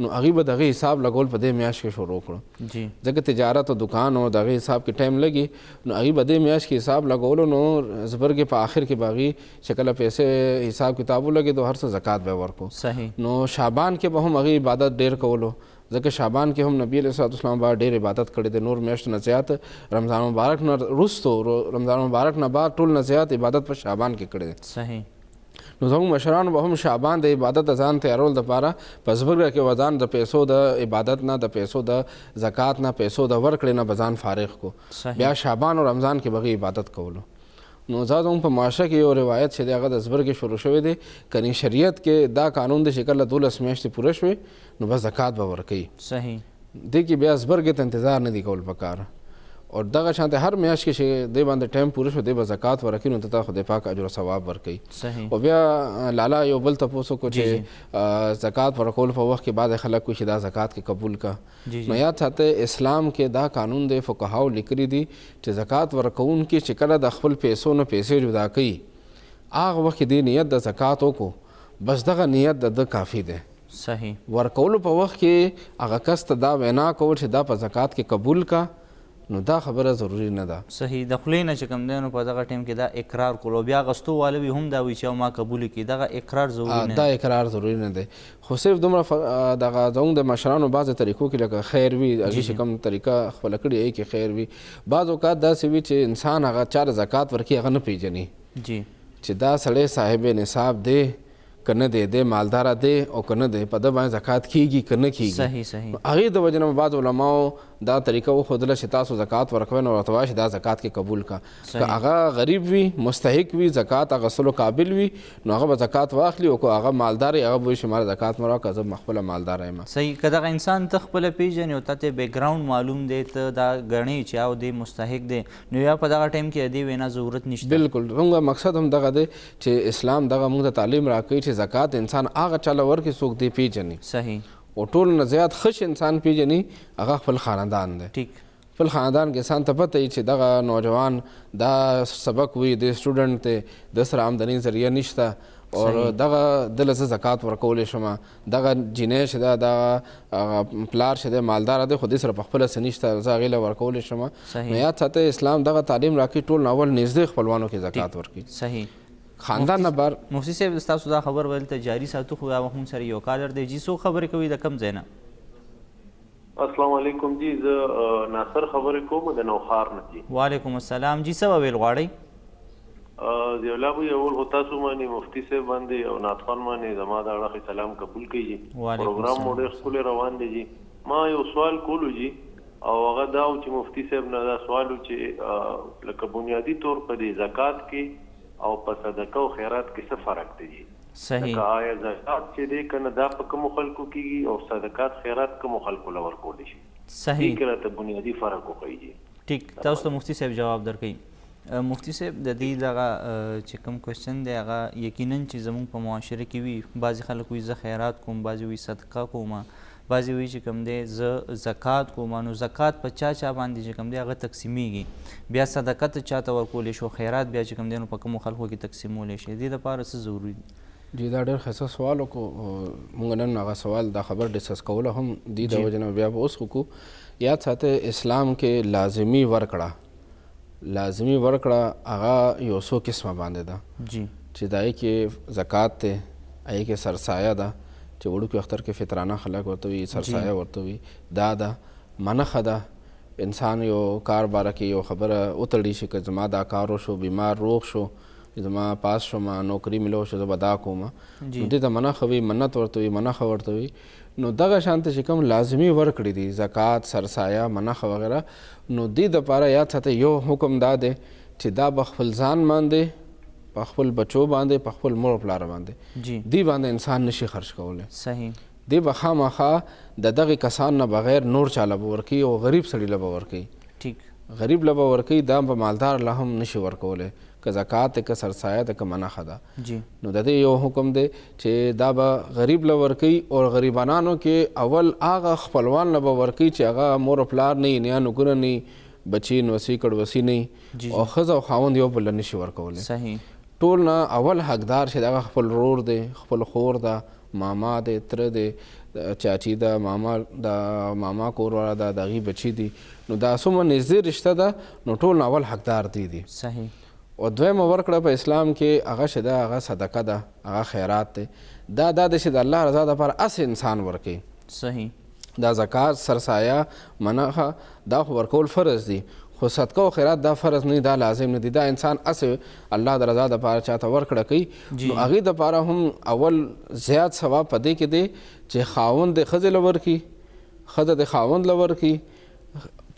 [SPEAKER 2] نو هغوی به د هغې حساب لګول په دې میاشت کې شروع کړو ځکه تجارت او دکان او د هغې حساب کې ټایم لګي نو هغوی به دې میاشت کې حساب لګولو نو زبرګې په آخر کې به هغوی چې کله پیسې حساب کتاب ولګېدو هر څه زکات به ورکو
[SPEAKER 1] صحیح
[SPEAKER 2] نو شعبان کې به هم هغوی عبادت ډېر کولو ځکه شعبان کې هم نبی علیه الصلوۃ والسلام با ډېر عبادت کړی دی، نور میاشتو نه زیات رمضان مبارک نه وروستو رمضان مبارک نه بعد ټول نه زیات عبادت په شعبان کې کړی دی.
[SPEAKER 1] صحیح.
[SPEAKER 2] نو زموږ مشرانو به هم شعبان د عبادت د ځان تیارولو دپاره په زبرګه کې وځان د پیسو د عبادت نه، د پیسو د زکات نه، پیسو د ورکړې نه به ځان فارغ کو. بیا شعبان او رمضان کې به عبادت کولو. نو زموږ په معاشره کې یو روایت چې دی هغه د زبرګې شروع شوی دی، کنی شریعت کې دا قانون دی چې کله 12 میاشتې پوره شوې نو بس زکات به ورکوي.
[SPEAKER 1] صحیح.
[SPEAKER 2] دې کې بیا زبرګې ته انتظار نه دی کول پکار. او دغه شانته هر میاشت کې چې دی باندې ټایم پوره شو دی به زکات ورکوي، نو ته خدای پاک اجر او ثواب ورکوي.
[SPEAKER 1] صحیح.
[SPEAKER 2] او بیا لالا یو بل تپوس وکړو چې زکات ورکول په وخت کې بعض خلک کوي چې دا زکات کې قبول کا. نو یاد ساته اسلام کې دا قانون دی، فقهاو لیکلي دي چې زکات ورکوونکي چې کله د خپل پیسو نه پیسې جدا کوي هغه وخت کې دی نیت د زکات وکړو، بس دغه نیت د کافي دی.
[SPEAKER 1] صحیح.
[SPEAKER 2] ورکولو په وخت کې هغه کس ته دا وینا کول چې دا په زکات کې قبول کا، نو دا خبره ضروری نه ده.
[SPEAKER 1] صحیح. د خولې نه چې کوم دی نو په دغه ټیم کې دا اقرار کولو، بیا غستو والا وي هم دا وایي چې ما قبول کړي، دغه اقرار ضروري نه
[SPEAKER 2] دا اقرار ضروري نه دی. خو صرف دومره دغه زموږ د مشرانو بعضې طریقو کې لکه خیر وي، هغې چې کوم طریقه خپله کړې هغې کې خیر وي. بعض اوقات داسې وي چې انسان هغه چا له زکات ورکوي هغه نه پېژني چې دا سړی صاحب نصاب دی که نه دی، دی مالداره دی او که نه دی، په ده باندې زکات کېږي که نه کېږي.
[SPEAKER 1] صحیح. صحیح.
[SPEAKER 2] هغې د وجې نه بعض علماو دا طریقه وښودله چې تاسو زکات ورکوئ نو ورته وایه چې دا زکات کې قبول کا. که هغه غریب وي، مستحق وي، زکات اخیستلو قابل وي، نو هغه به زکات واخلي، او که هغه مالدار وي هغه به وایي چې ما زکات مه راکړه، زه خپله مالداره یم.
[SPEAKER 1] صحیح. که دغه انسان ته خپله پېژنې او ته بیک ګراونډ معلوم دی، ته دا ګڼې چې او دی مستحق دی، نو یا په دغه ټایم کې د دې وینا ضرورت نشته.
[SPEAKER 2] بالکل. زموږ مقصد هم دغه دی چې اسلام دغه موږ ته تعلیم راکوي چې زکات انسان هغه چاله ورکړي څوک دی پېژني.
[SPEAKER 1] صحیح.
[SPEAKER 2] او ټول نه زیات ښه انسان پېژني هغه خپل خاندان دی.
[SPEAKER 1] ټیک.
[SPEAKER 2] خپل خاندان کې انسان ته پته وي چې دغه نوجوان دا سبق وي، د سټوډنټ دی، د سره آمدني ذریعه نشته، او دغه دله زه زکات ورکولی شم، دغه جینۍ چې ده دغه پلار چې دی مالداره دی خو دې سره پخپله څه نشته، زه هغې له ورکولی شم. نو یاد ساته اسلام دغه تعلیم راکوي ټول نه اول نږدې خپلوانو کې زکات ورکوي.
[SPEAKER 1] صحیح.
[SPEAKER 2] خاندان نه بار.
[SPEAKER 1] مفتي صاحب ستاسو دا خبر ویل ته جاري ساتو، خو هم سره یو کالر دی. جی څوک خبرې کوي د کوم ځای نه؟
[SPEAKER 5] السلام علیکم جی، زه ناصر خبرې کوم د نوخار نه جی.
[SPEAKER 1] وعلیکم السلام. جی څه ویل غواړئ؟
[SPEAKER 5] ضیاءالله بھائی اول خو تاسو باندې مفتي صاحب باندې او نعت خوان باندې زما د اړخې سلام قبول کړئ جی. پروګرام مو ډېر ښکلی روان دی جی. ما یو سوال کولو جی، او هغه دا و چې مفتي صاحب نه دا سوال و چې لکه بنیادي طور په دې زکات کې او په صدقه او خیرات کې څه فرق دی جی؟
[SPEAKER 1] صحیح.
[SPEAKER 5] لکه آیا زکات چې دی که نه دا په کومو خلکو کېږي او صدقات خیرات کومو خلکو له ورکولی شي؟
[SPEAKER 1] صحیح.
[SPEAKER 5] دې کې راته بنیادي فرق وښیي جی.
[SPEAKER 1] ټیک. تاسو ته مفتي صاحب جواب درکوي. مفتي صاحب د دې دغه چې کوم کوېسچن دی هغه یقینا چې زموږ په معاشره کې وي، بعضې خلک وایي زه خیرات کوم، بعضې وایي صدقه کوم، بعضې وایي چې کوم دی زه زکات کوم. نو زکات په چا باندې چې کوم دی هغه تقسیمیږي، بیا صدقه ته چاته ورکولی شو، خیرات بیا چې کوم دی نو په کومو خلکو کې تقسیمولی شي، دې دپاره څه ضروري دي؟
[SPEAKER 2] جی دا ډېر ښایسته سوال وکړو. موږ نن هغه سوال دا خبر ډسکس کوله هم دې د وجې نه بیا به اوس وکړو. یاد ساته اسلام کې لازمي ورکړه هغه یو څو قسمه باندې ده
[SPEAKER 1] جی،
[SPEAKER 2] چې د هغې کې زکات دی، هغې کې سرسایه ده چې وړوکي اختر کې فطرانه خلک ورته وي، سرسایه ورته وي، دا ده. منخه ده، انسان یو کار باره کې یو خبره وتړي چې که زما دا کار وشو، بیمار روغ شو، زما پاس شوم، نوکري ملو شو، زه به دا کوم، نو دې ته منخه وي، منت ورته وي، منخه ورته وي. نو دغه شانته چې کوم لازمي ورکړي دي زکات، سرسایه، منخه وغیره، نو دې دپاره یاد ساته یو حکم دا دی چې دا به خپل ځان باندې، په خپل بچو باندې، په خپل مور پلار باندې دې باندې انسان نشي خرج کولی.
[SPEAKER 1] صحیح.
[SPEAKER 2] دې به خامخا د دغې کسان نه بغیر نور چاله به ورکوي او غریب سړي له به ورکوي.
[SPEAKER 1] ټیک.
[SPEAKER 2] غریب له به ورکوي، دا به مالدار له هم نشي ورکولی، که زکات ده، که سرسایه ده، که منخه ده. نو د دې یو حکم دی چې دا به غریب له ورکوي، او غریبانانو کې اول هغه خپلوان له به ورکوي چې هغه مور او پلار نه وي، نیا نوکونه نه وي، بچي نوسي کړوسي نه وي، او ښځه او خاوند یو بل له نشي ورکولی.
[SPEAKER 1] صحیح.
[SPEAKER 2] ټول نه اول حقدار چې دغه خپل ورور دی، خپل خور ده، ماما دی، تره دی، چاچی ده، ماما کور والا ده، د هغې بچي دي، نو دا څومره نږدې رشته ده، نو ټول نه اول حقدار دی دي.
[SPEAKER 1] صحیح.
[SPEAKER 2] او دویمه ورکړه په اسلام کې هغه چې ده هغه صدقه ده، هغه خیرات دی. دا چې د الله رضا دپاره هسې انسان ورکوي.
[SPEAKER 1] صحیح.
[SPEAKER 2] دا زکات سرسایه منخه دا خو ورکول فرض دي خو صدقه او خیرات دا فرض نه دا لازم نه دي دا انسان اسه الله د رضا دپاره چاته ورکړه کوي نو هغې دپاره هم اول زیات ثواب په دې کې دی چې خاوند د ښځې له ورکړي ښځه د خاوند له ورکړي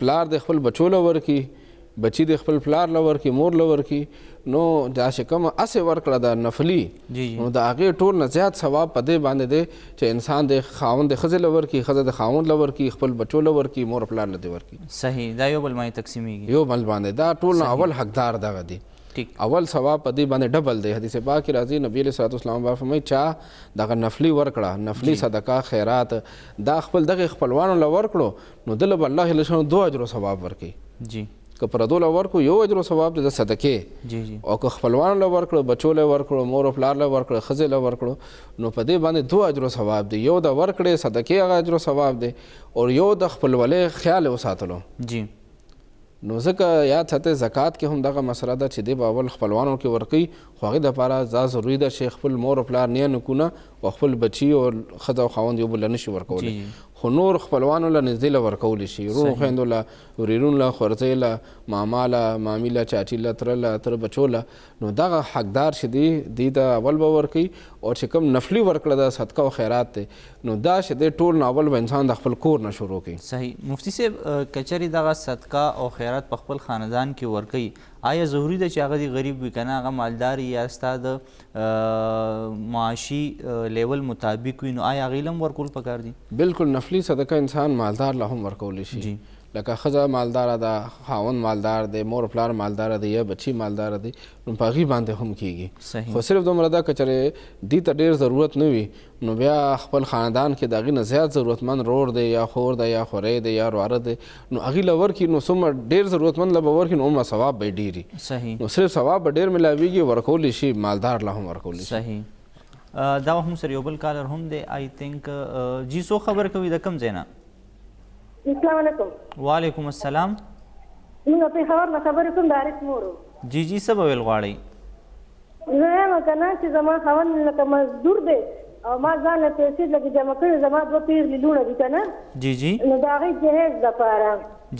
[SPEAKER 2] پلار د خپل بچو له ورکړي بچی د خپل پلار له ورکړي مور له ورکړي نو دا چې کومه اسې ورکړه د نفلي نو د هغې ټول نه زیات ثواب په دې باندې دی چې انسان د خاوند د ښځې له ورکړي ښځه د خاوند له ورکړي خپل بچو له ورکړي مور پلار له دې ورکړي
[SPEAKER 1] صحیح دا یو بل باندې تقسیمیږي
[SPEAKER 2] یو بل باندې دا ټول نه اول حقدار دغه دی اول ثواب په دې باندې ډبل دی حدیث پاک کې راځي نبی علیه الصلوة والسلام به فرمایي چا دغه نفلي ورکړه نفلي صدقه خیرات دا خپل دغه خپلوانو له ورکړو نو دله به الله جل شانه 2 اجر او ثواب ورکوي
[SPEAKER 1] جی
[SPEAKER 2] که پردو له ورکړو 1 اجر او ثواب د صدقې او که خپلوانو له ورکړو بچو له ورکړو مور او پلار له ورکړو ښځې له ورکړو نو په دې باندې 2 اجر او ثواب دی یو د ورکړې صدقې هغه اجر او ثواب دی او یو د خپلولۍ خیال وساتلو
[SPEAKER 1] جی
[SPEAKER 2] نو ځکه یاد ساتئ زکات کې هم دغه مسله ده چې دی به اول خپلوانو کې ورکوي خو هغې دپاره دا ضروري ده چې خپل مور او پلار نیه نکونه او خپل بچي او ښځه او خاوند یو بل له نشي ورکولی خو نور خپلوانو له نږدې له ورکولی شي ورونو خویندو له ورېرونو له خورزۍ له ماما له مامي له چاچي له تره له تره بچو له نو دغه حقدار چې دی دی د اول به ورکوي او چې کوم نفلي ورکړه د صدقه او خیرات دی نو دا چې دی ټول نه اول به انسان د خپل کور نه شروع کوي
[SPEAKER 1] صحیح مفتی صاحب کچرې دغه صدقه او خیرات په خپل خاندان کې ورکوي آیا ضروری ده چې هغه دی غریب وي که نه هغه مالدار یا ستا د معاشي لیول مطابق وي نو آیا هغې له هم ورکول پکار دي
[SPEAKER 2] بالکل نفلي صدقه انسان مالدار له هم ورکولی شي لکه ښځه مالداره ده خاوند مالدار دی مور پلار مالداره دی یا بچی مالداره دی نو په هغې باندې هم کیږي خو صرف دومره ده که چېرې دې ته ډېر ضرورت نه وي نو بیا خپل خاندان کې د هغې نه زیات ضرورتمند رور دی یا خور دی یا خوری دی یا ورواره دی نو هغې له ورکړي نو څومره ډېر ضرورتمند له به ورکړي نو هومره ثواب به یې ډېر
[SPEAKER 1] صحیح
[SPEAKER 2] نو صرف ثواب به ډېر ملاویږي ورکولی شي مالدار له هم ورکولی شي
[SPEAKER 1] صحیح دا هم سره یو بل کالر هم دی آی تھنک جی څوک خبر کوي د کوم ځای نه
[SPEAKER 6] السلام علیکم
[SPEAKER 1] وعلیکم السلام
[SPEAKER 6] موږ پېښور نه خبرې کوم د عارف مور
[SPEAKER 1] جی جی څه به ویل غواړئ
[SPEAKER 6] زه یم که نه چې زما خاوند لکه مزدور دی او ما ځان له پیسې لکه جمع کړي زما 2 پیغلې لوڼه دي که نه
[SPEAKER 1] جی جی
[SPEAKER 6] نو د هغې جهیز دپاره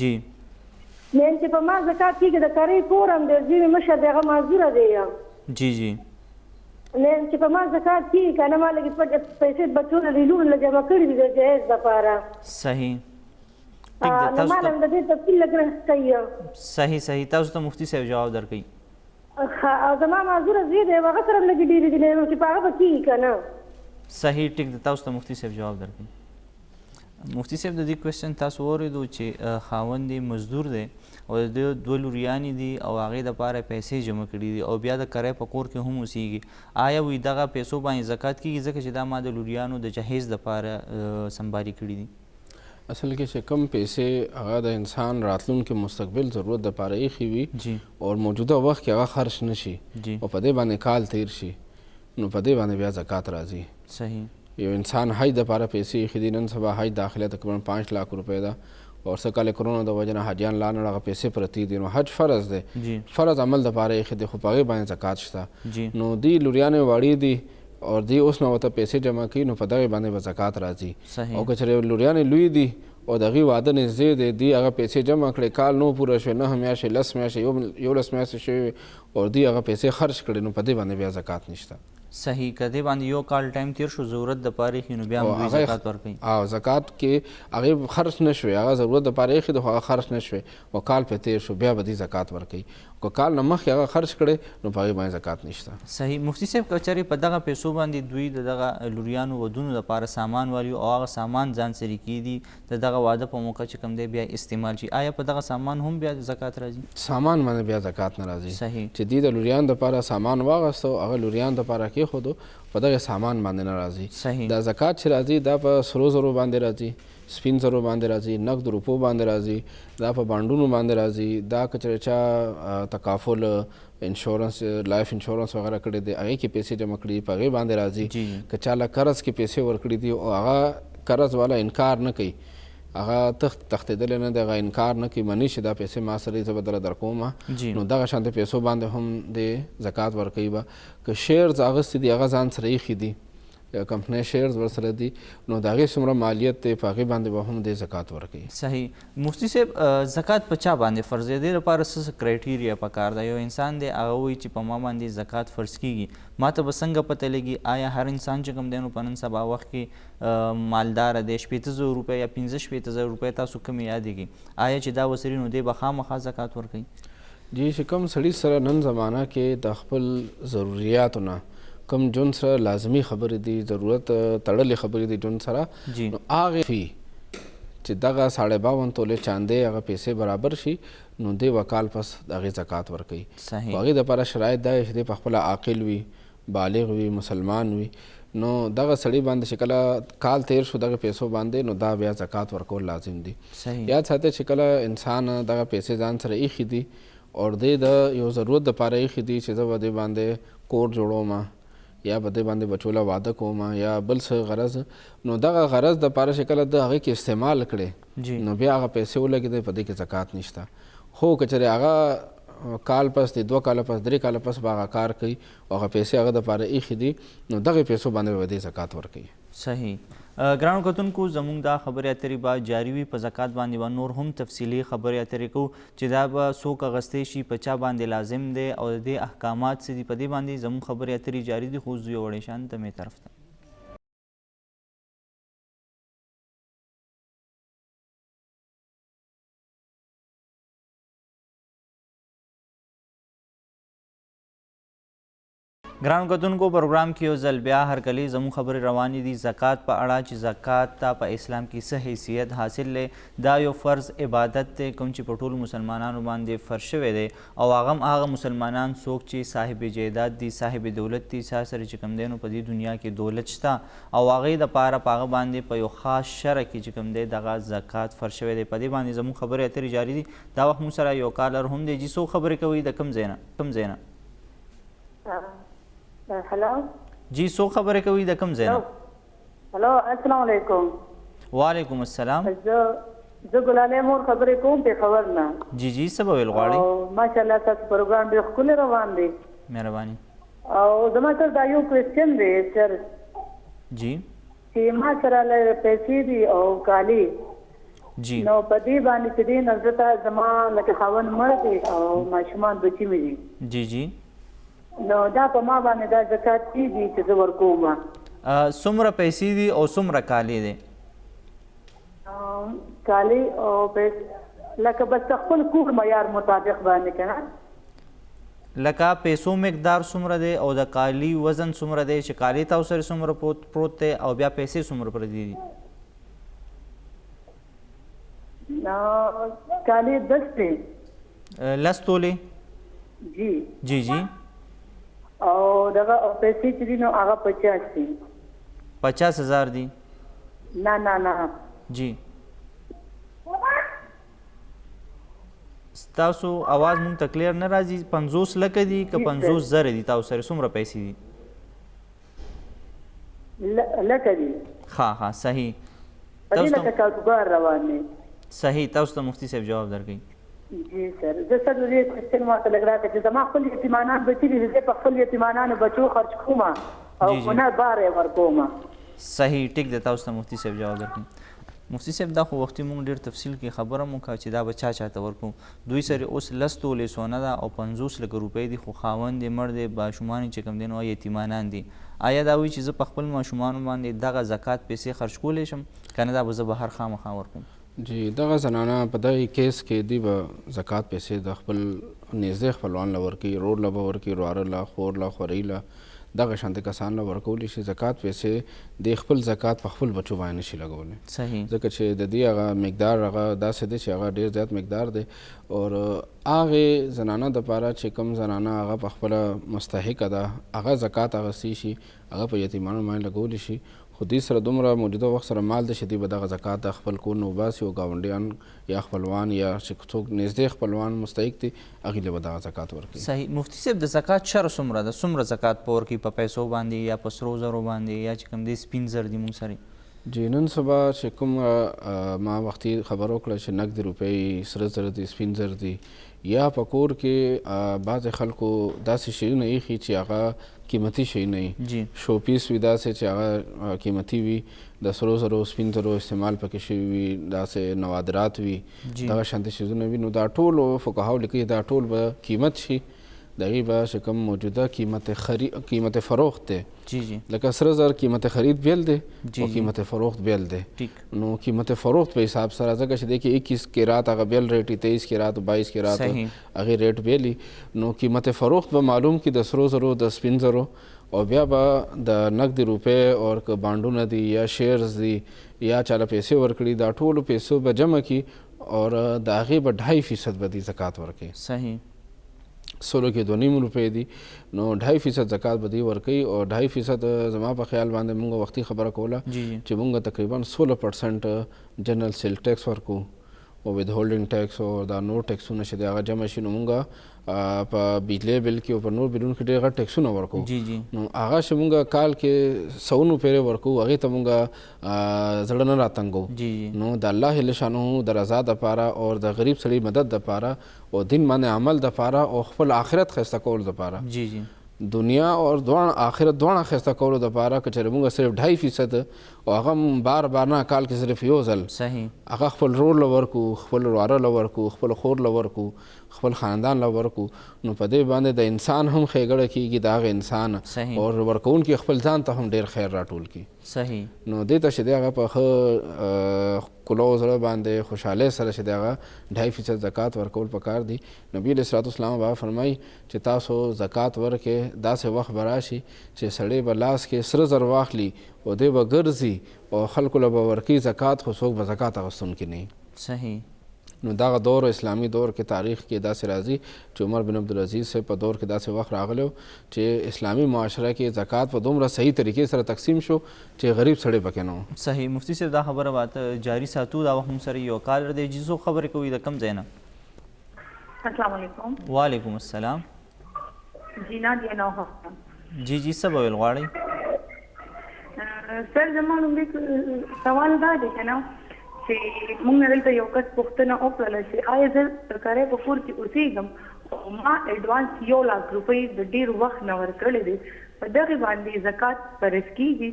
[SPEAKER 1] جی
[SPEAKER 6] مین چې په ما زکات کېږي د کرۍ کور هم دی ځینې مشر دی هغه معذوره دی
[SPEAKER 1] جی جی
[SPEAKER 6] مین چې په ما زکات کېږي که نه ما لږې پیسې بچو له لوڼو له جمع کړي دي د جهیز دپاره
[SPEAKER 1] صحیح
[SPEAKER 6] نو ما له د دې تفصیل لږ کوي
[SPEAKER 1] صحیح تاسو ته مفتي صاحب جواب درکوي
[SPEAKER 6] او زما معذوره زوی دی هغه سره هم لږې ډېرې دي نو چې په هغه به کېږي که نه
[SPEAKER 1] صحیح ټیک ده تاسو ته مفتي صاحب جواب درکوي مفتي صاحب د دې کوېسچن تاسو واورېدو چې خاوند یې مزدور دی او د 2 لوریانې دي او هغې دپاره پیسې جمع کړي دي او بیا د کرۍ په کور کې هم اوسېږي آیا وی دغه پیسو باندې زکات کېږي ځکه چې دا ما د لوریانو د جهیز دپاره سنبالي کړي دي
[SPEAKER 2] اصل کې چې کم پیسې هغه د انسان راتلونکي مستقبل ضرورت دپاره ایښي وي او موجوده وخت کې هغه خرچ نه شي او په دې باندې کال تیر شي نو په دې باندې بیا زکات راځي
[SPEAKER 1] صحیح
[SPEAKER 2] یو انسان حج دپاره پیسې ایښي دي نن سبا حج داخله تقریبا 5 लाख روپۍ ده او څه کال کرونا د وجې نه حاجیان لا نه هغه پیسې پرتې دي نو حج فرض دی فرض عمل دپاره ایښي دی خو په هغې باندې زکات شته نو دی لوریانې واړې دي او دی اوس نه ورته پیسې جمع کوي نو په دغې باندې به زکات راځي او که چېرې لوریانې لوی دي او د هغې واده نږدې دی دی هغه پیسې جمع کړې کال نو پوره شوې 9 میاشتې 10 میاشتې 11 میاشتې شوې او دی هغه پیسې خرچ کړې نو په دې باندې بیا زکات نشته
[SPEAKER 1] صحیح که دې باندې یو کال ټایم تیر شو ضرورت دپاره ایښي نو بیا هم دوی زکات ورکوي
[SPEAKER 2] او زکات کې هغې خرچ نه شوې هغه ضرورت دپاره ایښي د خو هغه خرچ نه شوې او کال پرې تیر شو بیا به دوی زکات ورکوي که کال نه مخکې هغه خرچ کړی نو په هغې باندې زکات نشته
[SPEAKER 1] صحیح مفتي صاحب که چېرې په دغه پیسو باندې دوی د دغه لوریانو ودونو دپاره سامان والي او هغه سامان ځان سره کېږي د دغه واده په موقع چې کوم دی بیا استعمال شي آیا په دغه سامان هم بیا زکات راځي
[SPEAKER 2] سامان باندې بیا زکات نه راځي
[SPEAKER 1] صحیح
[SPEAKER 2] چې دوی د لوریانو دپاره سامان واغسته هغه لوریانو دپاره کېښودو په دغه سامان باندې نه راځي دا زکات چې راځي دا په سرو زرو باندې راځي سپین زرو باندې راځي نقد روپو باندې راځي دا په بانډونو باندې راځي دا که چېرې چا تکافل انشورنس لایف انشورنس وغیره کړی دی هغې کې پیسې جمع کړي په هغې باندې راځي که چا له قرض کې پیسې ورکړي دي او هغه قرض والا انکار نه کوي هغه تښتېدلی نه دی هغه انکار نه کوي مني چې دا پیسې ما سره زه به دله درکوم نو دغه شانتې پیسو باندې هم د زکات ورکوي به که شیرز اغوستي دي هغه ځان سره ایښي دي یا کمپنۍ شیرز ورسره دي نو د هغې څومره مالیت دی په هغې باندې به هم دې زکات ورکوي.
[SPEAKER 1] صحیح. مفتی صاحب زکات په چا باندې فرض دی؟ دې لپاره څه کرایټیریا پکار ده؟ یو انسان دی هغه وایي چې په ما باندې زکات فرض کیږي، ما ته به څنګه پته لګي آیا هر انسان چې کوم دی نو په نن سبا وخت کې مالدار دی شپېته روپۍ یا 15 روپۍ تاسو کمې یادېږي، آیا چې دا وسري نو دی به خامخا زکات ورکوي؟
[SPEAKER 2] جی چې کوم سړي سره نن زمانه کې د خپل ضروریاتو نه کوم ژوند سره لازمي خبرې دي، ضرورت تړلې خبرې دي ژوند سره، نو هغې فی چې دغه 52 تولې چاندې هغه پیسې برابر شي نو دې وکال پس د هغې زکات ورکوي.
[SPEAKER 1] صحیح.
[SPEAKER 2] هغې دپاره شرایط دا چې دی په خپله عاقل وي، بالغ وي، مسلمان وي، نو دغه سړي باندې چې کله کال تیر شو دغه پیسو باندې نو دا بیا زکات ورکول لازم دي.
[SPEAKER 1] صحیح.
[SPEAKER 2] یاد ساتئ چې کله انسان دغه پیسې ځان سره ایښي دي او دې د یو ضرورت دپاره ایښي دي چې زه به دې باندې کور جوړوم یا به دې باندې بچو له واده کوم یا بل څه غرض، نو دغه غرض دپاره چې کله د هغې کې استعمال کړې نو بیا هغه پیسې ولګېدې په دې کې زکات نشته. خو که چېرې هغه کال پس دی 2 کاله پس 3 کاله پس به هغه کار کوي او هغه پیسې هغه دپاره ایښي دي نو دغې پیسو باندې به دې زکات ورکوي.
[SPEAKER 1] صحیح. ګرانو کتونکو زموږ دا خبرې اترې به جاري وي، په زکات باندې به نور هم تفصیلي خبرې اترې کوو چې دا به څوک اخیستی شي، په چا باندې لازم دی او د دې احکامات څه دي، په دې باندې زموږ خبرې اترې جاري دي. خو زه یو وړې شان ته مې طرف ته ګرانو کتونکو پروګرام کې یو ځل بیا هرکلی زموږ خبرې روانې دي زکات په اړه چې زکات ته په اسلام کې څه حیثیت حاصل دی. دا یو فرض عبادت دی کوم چې په ټولو مسلمانانو باندې فرض شوی دی او هغه هم هغه مسلمانان څوک چې صاحب جایداد دي، صاحب دولت دي، چا سره چې کوم دی نو په دې دنیا کې دولت شته او هغې دپاره په هغه باندې په یو خاص شرع کې چې کوم دی دغه زکات فرض شوی دی. په دې باندې زموږ خبرې اترې جاري دي. دا وخت موږ سره یو کالر هم دی. جی څوک خبرې کوئ د کوم ځای نه؟
[SPEAKER 6] هلو
[SPEAKER 1] جی څوک خبرې کوي د کوم ځای نه؟
[SPEAKER 6] هلو السلام علیکم.
[SPEAKER 1] وعلیکم السلام.
[SPEAKER 6] زه ګلالۍ مور خبرې کوم پېښور نه.
[SPEAKER 1] جی جی څه به ویل غواړئ؟
[SPEAKER 6] ماشاءالله ستاسو پروګرام ډېر ښکلی روان دی.
[SPEAKER 1] مهرباني.
[SPEAKER 6] او زما سره دا یو کوېسچن دی سر
[SPEAKER 1] جی
[SPEAKER 6] چې ما سره پیسې دي او کالي
[SPEAKER 1] جی
[SPEAKER 6] نو په دې باندې چې دی نو زه ته زما لکه خاوند مړ دی او ماشومان بچي مې دي
[SPEAKER 1] جی جی
[SPEAKER 6] نو دا په ما باندې دا زکات کېږي چې زه ورکوم.
[SPEAKER 1] څومره پیسې دي او څومره کالي دی؟
[SPEAKER 6] کالي او لکه بس خپل کور معیار مطابق باندې که نه
[SPEAKER 1] لکه پیسو مقدار څومره دی او د کالي وزن څومره دی چې کالي تاسو سره څومره پروت دی او بیا پیسې څومره پردي دي؟
[SPEAKER 6] کالي 10 دی.
[SPEAKER 1] 10 تولې؟
[SPEAKER 6] جی
[SPEAKER 1] جی جی.
[SPEAKER 6] او دغه پیسې چې دي نو هغه 50 دي.
[SPEAKER 1] 50,000 دي؟
[SPEAKER 6] نه نه نه.
[SPEAKER 1] جی ستاسو आवाज مونږ ته کلیر نه راځي. 50 لکه دي که 50,000 دي؟ تاسو سره څومره پیسې دي؟
[SPEAKER 6] لکه دي.
[SPEAKER 1] ها صحیح.
[SPEAKER 6] په دې لکه کاروبار روان دی.
[SPEAKER 1] صحیح. تاسو ته مفتي صاحب جواب درکوي.
[SPEAKER 6] جی سر زه سر دې کوېسچن ماته لږ راکړه چې زما خپل یتیمانان بچي دي زه په خپل یتیمانانو بچو خرچ کوم او ګناه بار یې ورکوم.
[SPEAKER 1] صحیح ټیک دی. تاسو ته مفتي صاحب جواب درکوي. مفتي صاحب دا خو وختي مونږ ډېر تفصیل کې خبره مو کړه چې دا به چاته ورکوم. دوی سره اوس 10 تولې سونه ده او 50 لکه روپۍ دي خو خاوند یې مړ دی، ماشومان چې کوم دي نو یتیمانان دي. آیا دا وایي چې زه په خپل ماشومانو باندې دغه زکات پیسې خرج کولی شم که نه دا به زه بهر خامخا ورکوم؟
[SPEAKER 2] جی دغه زنانه په دغه کیس کې دی به زکات پیسې د خپل نږدې خپلوان له ورکوي، رور له به ورکوي، ورواره له، خور له، خورۍ له، دغه شانتې کسان له ورکولی شي. زکات پیسې د خپل زکات په خپل بچو باندې نشي لګولی.
[SPEAKER 1] صحیح.
[SPEAKER 2] ځکه چې د دې هغه مقدار هغه داسې دی چې هغه ډېر زیات مقدار دی او هغې زنانه دپاره چې کوم زنانه هغه په خپله مستحقه ده هغه زکات اخیستی شي هغه په یتیمانو باندې لګولی شي. خو دې سره دومره موجوده وخت سره مال دی چې دوی به دغه زکات د خپل کور نه وباسي او ګاونډیان یا خپلوان یا چې څوک نږدې خپلوان مستحق دي هغې له به دغه زکات ورکوي.
[SPEAKER 1] صحیح. مفتي صاحب د زکات شرع څومره ده؟ څومره زکات په ورکوي؟ په پیسو باندې یا په سرو زرو باندې یا چې کوم دی سپین زر دي مونږ سره؟
[SPEAKER 2] جی نن سبا چې کوم ما وختي خبر وکړه چې نقد روپۍ سره زر دي، سپین زر دي، یا په کور کې بعضې خلکو داسې شیونه ایښي چې هغه قیمتي شی نه
[SPEAKER 1] جی
[SPEAKER 2] شو پیس وي داسې چې هغه قیمتي وي د سرو زرو سپین زرو استعمال پکې شوي وي داسې نوادرات وي دغه شانتې څیزونه وي نو دا ټولو فقهاو لیکلي دا ټول به قیمت شي د هغې به چې کوم موجوده قیمت فروخت دی
[SPEAKER 1] جی جی
[SPEAKER 2] لکه سره زر قیمت خرید بیل دی او قیمت فروخت بیل دی نو قیمت فروخت په حساب سره ځکه چې دی کې 21 کیرات هغه بیل ریټ 23 کیرات 22 کیرات هغې ریټ بیلي نو قیمت فروخت به معلوم کړي د سرو زرو د سپین زرو او بیا به د نقد روپۍ او که بانډونه دي یا شیرز دي یا چاله پیسې ورکړي دا ټولو پیسو به جمع کړي او د هغې به 2.5% به دي زکات ورکوي
[SPEAKER 1] صحیح
[SPEAKER 2] سلو کې 2.5 روپۍ دي نو 2.5% زکات به دوی ورکوي او 2.5% زما په خیال باندې موږ وختي خبره کوله چې موږ تقریبا 16% جنرال سیل ټیکس ورکو او ود هولډینګ ټیکس او دا نور ټیکسونه چې دی هغه جمع شي نو موږ په بجلی بل کې او په نور بلونو کې ډېر غټ ټیکسونه ورکو نو هغه چې موږ کال کې 100 روپۍ ورکو هغې ته موږ زړه نه راتنګو نو د الله جل شانه د رضا دپاره او د غریب سړي مدد دپاره او دین باندې عمل دپاره او خپل آخرت ښایسته کولو دپاره دنیا او آخرت دواړه ښایسته کولو دپاره که چېرې موږ صرف 2.5% او هغه بار بار نه کال کې صرف یو ځل هغه خپل رور له ورکو خپل ورواره له ورکو خپل خور له ورکو خپل خاندان له ورکو نو په دې باندې د انسان هم ښېګړه کېږي د هغه انسان او ورکوونکي خپل ځان ته هم ډېر خیر راټول کړي نو دې ته چې دی هغه په ښه کلو زړه باندې خوشحالۍ سره چې دی هغه 2.5% زکات ورکول پکار دي نبي علیه الصلاة والسلام به فرمایي چې تاسو زکات ورکړئ داسې وخت به راشي چې سړی به لاس کې سره زر واخلي او دی به ګرځي او خلکو له به ورکوي زکات خو څوک به زکات اخیستونکي نه
[SPEAKER 1] صحیح
[SPEAKER 2] نو دغه دور اسلامي دور کې تاریخ کې داسې راځي چې عمر بن عبدالعزیز صاحب په دور کې داسې وخت راغلی چې اسلامي معاشره کې زکات په دومره صحیح طریقې سره تقسیم شو چې غریب سړی پکې نه و
[SPEAKER 1] صحیح مفتی صاحب دا خبره باته جاری ساتو دا وخت هم سره یو کالر دی چې څوک خبرې کوي د کوم ځای نه
[SPEAKER 6] السلام علیکم
[SPEAKER 1] وعلیکم السلام
[SPEAKER 6] جی نادیه نوها
[SPEAKER 1] جی جی څه به ویل غواړئ
[SPEAKER 6] سر زما لومړی سوال دا دی که نه چې موږ نه دلته یو کس پوښتنه وکړله چې آیا زه سرکارۍ په کور کې اوسېږم او ما اډوانس 1 لک روپۍ د ډېر وخت نه ورکړی دی په دغې باندې زکات فرض کېږي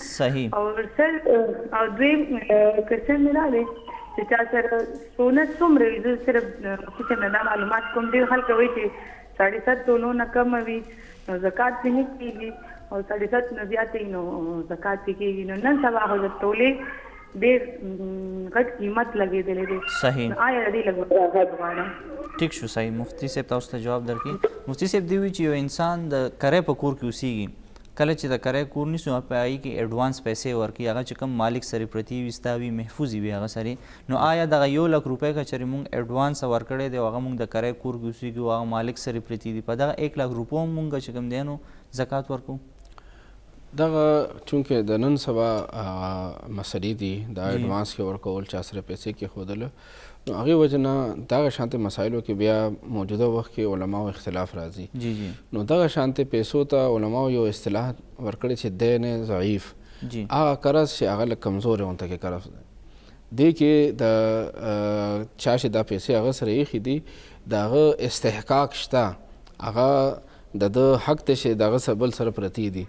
[SPEAKER 1] صحیح
[SPEAKER 6] او سر او دویم کوېسچن مې دا دی چې چا سره سونه څومره وي زه صرف چې نه دا معلومات کوم ډېر خلک وایي چې 7.5 تولو نه کم وي نو زکات پرې نه کېږي او 7.5 نه زیات نو زکات پرې کېږي نو نن سبا خو د تولې ډېر غټ قیمت لګېدلی دی
[SPEAKER 1] صحیح
[SPEAKER 6] آیا د دې لږ غواړم
[SPEAKER 1] ټیک شو صحیح مفتی صاحب تاسو ته جواب درکړي مفتی صاحب دی وی چې یو انسان د کرۍ په کور کې اوسېږي کله چې د کرۍ کور نیسو په هغې کې اډوانس پیسې ورکړي هغه چې کوم مالک سره پرتې وي ستا وي محفوظ وي هغه سره نو آیا دغه 1 لک روپۍ که چېرې موږ اډوانس ورکړی دی او هغه موږ د کرۍ کور کې اوسېږو او هغه مالک سره پرتې دي په دغه 1 لک روپو هم موږ چې کوم دی نو زکات ورکوو
[SPEAKER 2] دغه چونکې د نن سبا مسلې دي دا اډوانس کې ورکول چا سره پیسې کېښودله نو هغې وجه نه دغه شانتې مسایلو کې بیا موجوده وخت کې علماو اختلاف راځي نو دغه شانتې پیسو ته علماو یو اصطلاح ورکړی چې دین ضعیف هغه قرض چې هغه لږ کمزوری غونته کې قرض دی دې کې د چا چې دا پیسې هغه سره ایښي دي د هغه استحقاق شته هغه د ده حق دی چې د هغه بل سره پرتې دي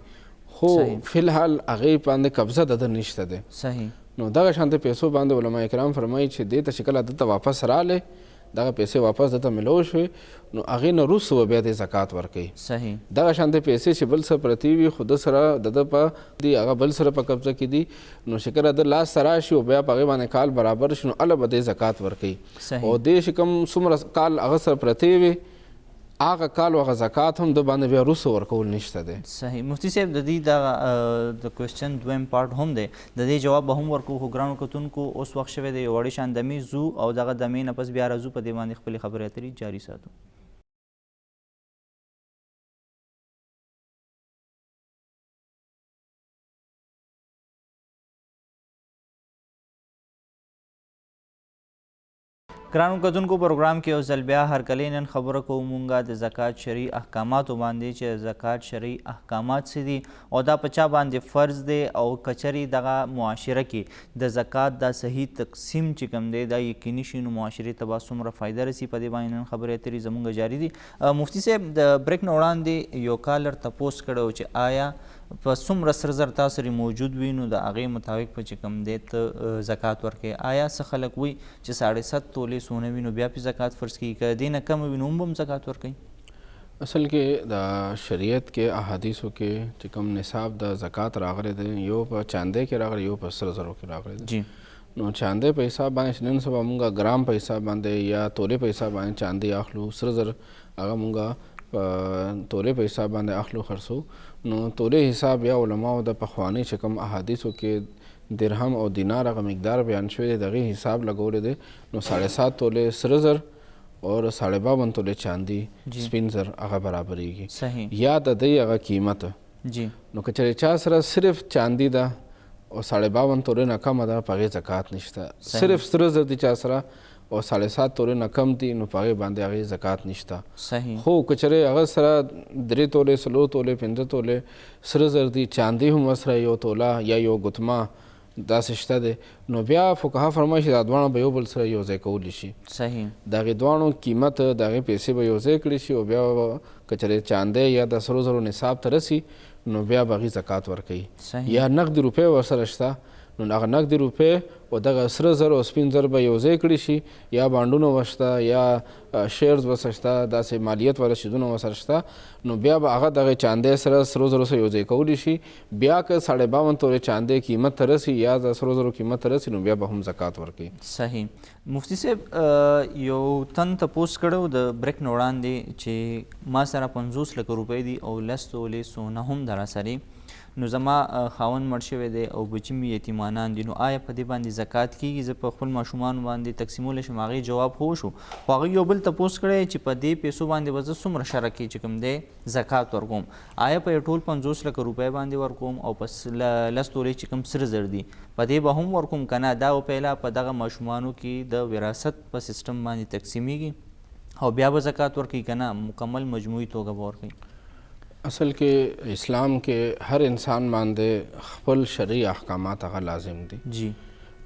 [SPEAKER 2] خو فی الحال هغې باندې قبضه د ده نشته دی
[SPEAKER 1] صحیح
[SPEAKER 2] نو دغه شانتې پیسو باندې علما کرام فرمایي چې دې ته چې کله دته واپس رالی دغه پیسې واپس دته ملو شوې نو هغې نه وروسته به بیا دې زکات ورکوي
[SPEAKER 1] صحیح
[SPEAKER 2] دغه شانتې پیسې چې بل څه پرتې وي خو ده سره د ده په دي هغه بل سره په قبضه کې دي نو چې کله ده لاس ته راشي او بیا په هغې باندې کال برابر شي نو هله به دې زکات ورکوي او دې چې کوم څومره کال هغه سره پرتې وي هغه کال هغه زکات هم د باندې بیا وروسته ورکول نشته دی
[SPEAKER 1] صحیح مفتی صاحب د دې د کوېسچن دویم پارټ هم دی د دې جواب به هم ورکوو خو ګرانو کتونکو اوس وخت شوی دی یو وړې شان دمې ځو او دغه دمې نه پس بیا راځو په دې باندې خپلې خبرې اترې جاري ساتو ګرانو کتونکو پروګرام کې یو ځل بیا هرکلی نن خبره کوو مونږه د زکات شرعي احکاماتو باندې چې زکات شرعي احکامات څه دي او دا په چا باندې فرض دی او کچري دغه معاشره کې د زکات دا صحیح تقسیم چې کوم دی دا یقیني شي نو معاشرې ته به څومره فایده رسي په دې باندې نن خبرې اترې زموږ جاري دي. مفتي صاحب د بریک نه وړاندې یو کالر تپوس کړی چې آیا په څومره سره زر تاسو سره موجود وي نو د هغې مطابق په چې کوم دی ته زکات ورکوي. آیا څه خلک وي چې 7.5 تولې سونه وي نو بیا پې زکات فرض کېږي که دې نه کمه وي نو هم زکات ورکوي؟
[SPEAKER 2] اصل کې د شریعت کې احادیثو کې چې کوم نصاب د زکات راغلی دی یو په چاندې کې راغلی یو په سرو زرو کې راغلی دی. نو چاندې په حساب باندې نن سبا مونږ ګرام په حساب باندې یا تولې په حساب باندې چاندې اخلو، سره زر هغه مونږ تولې په حساب باندې اخلو خرڅو. نو تولې حساب یا علماو د پخواني چې کوم احادیثو کې درهم او دینار هغه مقدار بیان شوی دی د هغې حساب لګولی دی. نو 7.5 تولې سره زر اور 52 تولې چاندي سپین زر هغه برابریږي یا د دی هغه قیمت. نو که چېرې چا سره صرف چاندي ده او 52 تولې نه کمه ده په هغې زکات نشته. صرف سره زر دی چا سره او 7.5 تولې نه کم دي نو په هغې باندې هغې زکات نشته. خو که چېرې هغه سره 3 تولې 4 تولې 5 تولې سره زر دي چاندي هم ورسره یو توله یا یو ګوتمه داسې شته دی نو بیا فقها فرمایي چې دا دواړه به یو بل سره یو ځای کولی شي. د هغې دواړو قیمت د هغې پیسې به یو ځای کړي شي او بیا که چېرې چاندی یا د سرو زرو نصاب ته رسي نو بیا به هغې زکات ورکوي. یا نقدي روپۍ ورسره شته نو هغه نقدي روپۍ او دغه سره زر او سپین زر به یو ځای کړي شي یا بانډونه وشته یا شیرز ورسره شته داسې مالیت والا شیزونه ورسره شته نو بیا به هغه دغه چاندی سره سرو زرو سره یو ځای کولی شي. بیا که 52 تولې چاندی قیمت ته رسي یا د سرو زرو قیمت ته رسي نو بیا به هم زکات ورکوي.
[SPEAKER 1] صحیح. مفتی صاحب یو تن تپوس کړو د بریک نه وړاندې چې ما سره 50 لکه روپۍ دي او 10 تولې سونه هم در سره نو زما خاوند مړ شوی دی او بچي مې یتیمانان دي نو آیا په دې باندې زکات کېږي؟ زه په خپل ماشومانو باندې تقسیمولی شم. هغې جواب هو شو خو هغوی یو بل تپوس کړی چې په دې پیسو باندې به زه څومره شرع کې چې کوم دی زکات ورکوم آیا په ټول 50 لکه روپۍ باندې ورکوم او په 10 تولې چې کوم سره زر دي په دې به هم ورکوم که نه دا پهله په دغه ماشومانو کې د وراثت په سیسټم باندې تقسیمیږي او بیا به زکات ورکوي که نه مکمل مجموعي توګه به ورکوي؟
[SPEAKER 2] اصل کې اسلام کې هر انسان باندې خپل شرعي احکامات هغه لازم دي.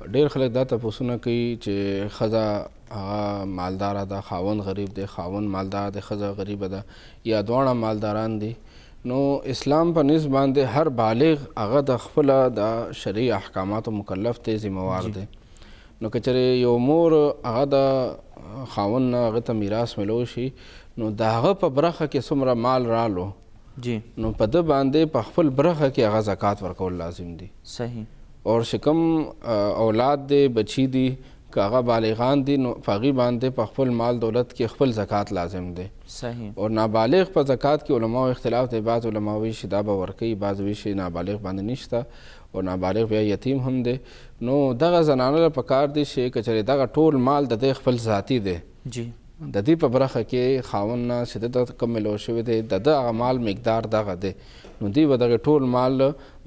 [SPEAKER 2] ډېر خلک دا تپوسونه کوي چې ښځه هغه مالداره ده خاوند غریب دی، خاوند مالدار دی ښځه غریبه ده یا دواړه مالداران دي. نو اسلام په نسبت باندې هر بالغ هغه د خپله د شرعي احکاماتو مکلف دی، ذمهوار دی. نو که چېرې یو مور هغه د خاوند نه هغه ته میراث میلو شي نو د هغه په برخه کې څومره مال رالو نو په ده باندې په خپل برخه کې هغه زکات ورکول لازم دي.
[SPEAKER 1] صحیح.
[SPEAKER 2] اور چې کوم اولاد دی بچي دي که هغه بالغان دي نو په هغې باندې په خپل مال دولت کې خپل زکات لازم دی.
[SPEAKER 1] صحیح.
[SPEAKER 2] اور نابالغ په زکات کې علماو اختلاف دی. بعض علما وایي چې دا به ورکوي، بعض وایي چې نابالغ باندې نشته او نابالغ بیا یتیم هم دی. نو دغه زنانه له پکار دی چې که چېرې دغه ټول مال د دی خپل ذاتي دی د دې په برخه کې خاوند نه چې ده ته کوم میلو شوی دی د ده هغه مال مقدار دغه دی نو دوی به دغه ټول مال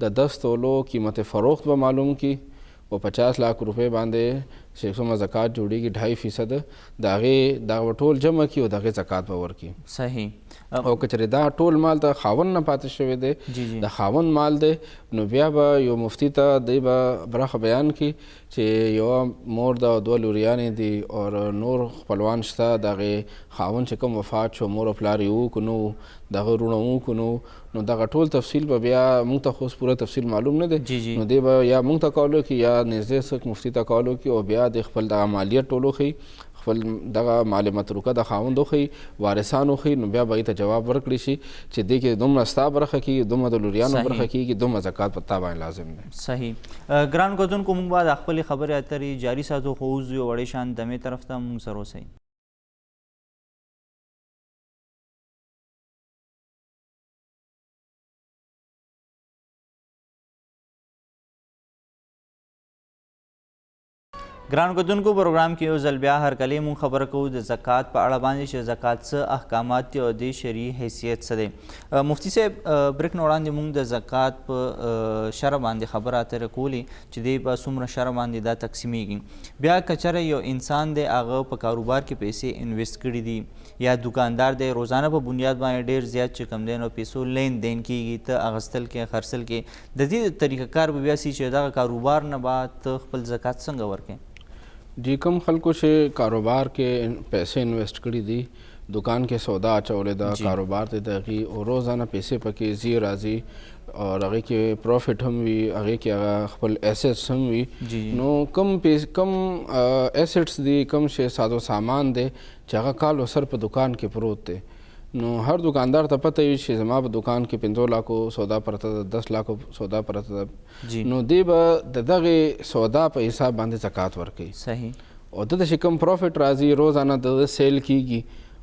[SPEAKER 2] د 10 تولو قیمت فروخت به معلوم کړي او 50 लाख روپۍ باندې چې څومره زکات جوړېږي 2.5% د هغې دغه ټول جمع کړي او د هغې زکات به ورکړي.
[SPEAKER 1] صحیح.
[SPEAKER 2] او که چېرې دا ټول مال د خاوند نه پاتې شوی دی د خاوند مال دی نو بیا به یو مفتی ته دی به برخه بیان کړي چې یوه مور ده او 2 لوریانې دي او نور خپلوان شته د هغې خاوند چې کوم وفات شو مور او پلار یې وکړو نو د هغه وروڼه وکړو نو دغه ټول تفصیل به بیا موږ ته خو پوره تفصیل معلوم نه دی نو دی به یا موږ ته کول وکړي یا نږدې څوک مفتي ته کول وکړي او بیا د خپل دغه مالیت ټول وښیي خپل دغه مال متروکه د خاوند وښیي وارثان وښیي نو بیا به هغې ته جواب ورکړي شي چې دې کې دومره ستا برخه کېږي دومره د لوریانو برخه کېږي دومره زکات په تا باندې لازم دی.
[SPEAKER 1] صحیح. ګران کتونکو موږ به د خپلې خبرې اترې جاري ساتو خو اوس یو وړې شان دمې طرف ته موږ سره اوسئ. ګرانو کتونکو پروګرام کې یو ځل بیا هرکلی مونږ خبره کوو د زکات په اړه باندې چې زکات څه احکامات دي او د شرعي حیثیت څه دی. مفتي صاحب بریک نه وړاندې مونږ د زکات په شرع باندې خبره اترې کولې چې دی په څومره شرع باندې دا تقسیمیږي. بیا که چېرې یو انسان دی هغه په کاروبار کې پیسې انویسټ کړي دي یا دکاندار دی روزانه په بنیاد باندې ډېر زیات چې کم دی نو پیسو لین دین کېږي ته اخیستل کې خرڅل کې د دې طریقه کار به بیا سي چې دغه کاروبار نه بعد ته خپل زکات څنګه ورکړې؟
[SPEAKER 2] جی کم خلکو چې کاروبار کې پیسې انویسټ کړي دي دکان کې سودا اچولې ده کاروبار ته د هغې او روزانه پیسې پکې ځي راځي او هغې کې پروفټ هم وي هغې کې هغه خپل ایسټس هم وي نو کم ایسټس دي کم شی سازو سامان دی چې هغه کال سر په دکان کې پروت دی نو هر دکاندار ته پته وي چې زما په دکان کې 15 لکو سودا پرته ده 10 لکو سودا پرته ده نو دی به د دغې سودا په حساب باندې زکات ورکوي. صحیح. او دته چې کم پروفټ راځي روزانه د سیل کیږي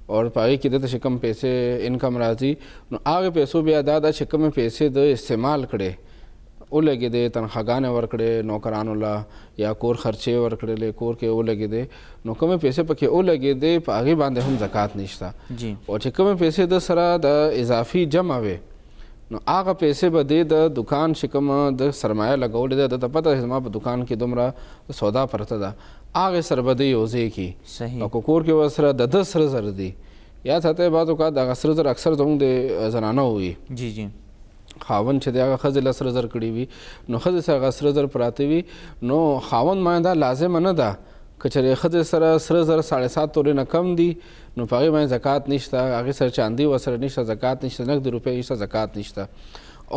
[SPEAKER 2] اور په هغې کې دته چې کم پیسې انکم راځي نو هغې پیسو بیا دا ده چې کمې پیسې د استعمال کړې ولګېدې تنخواګانې ورکړې نوکرانو له یا کور خرچې ورکړلې کور کې ولګېدې نو کومې پیسې پکې ولګېدې په هغې باندې هم زکات نشته. او چې کومې پیسې د سره د اضافي جمع وې نو هغه پیسې به دی د دکان چې کومه د سرمایه لګولې ده دته پته زما په دکان کې دومره سودا پرته ده هغې سره به دی یو ځای کړي او که کور کې ورسره د 10 سره زر دي یا ساته بعض اوقات دغه سره زر اکثر زموږ د زنانو وي خاوند چې دی هغه ښځې له سره زر کړي وي نو ښځې سره هغه سره زر پراته وي نو خاوند باندې دا لازمه نه ده که چېرې ښځې سره سره زر 7.5 تورې نه کم دي نو په هغې باندې زکات نشته هغې سره چاندي ورسره نشته زکات نشته نقد روپۍ نشته زکات نشته.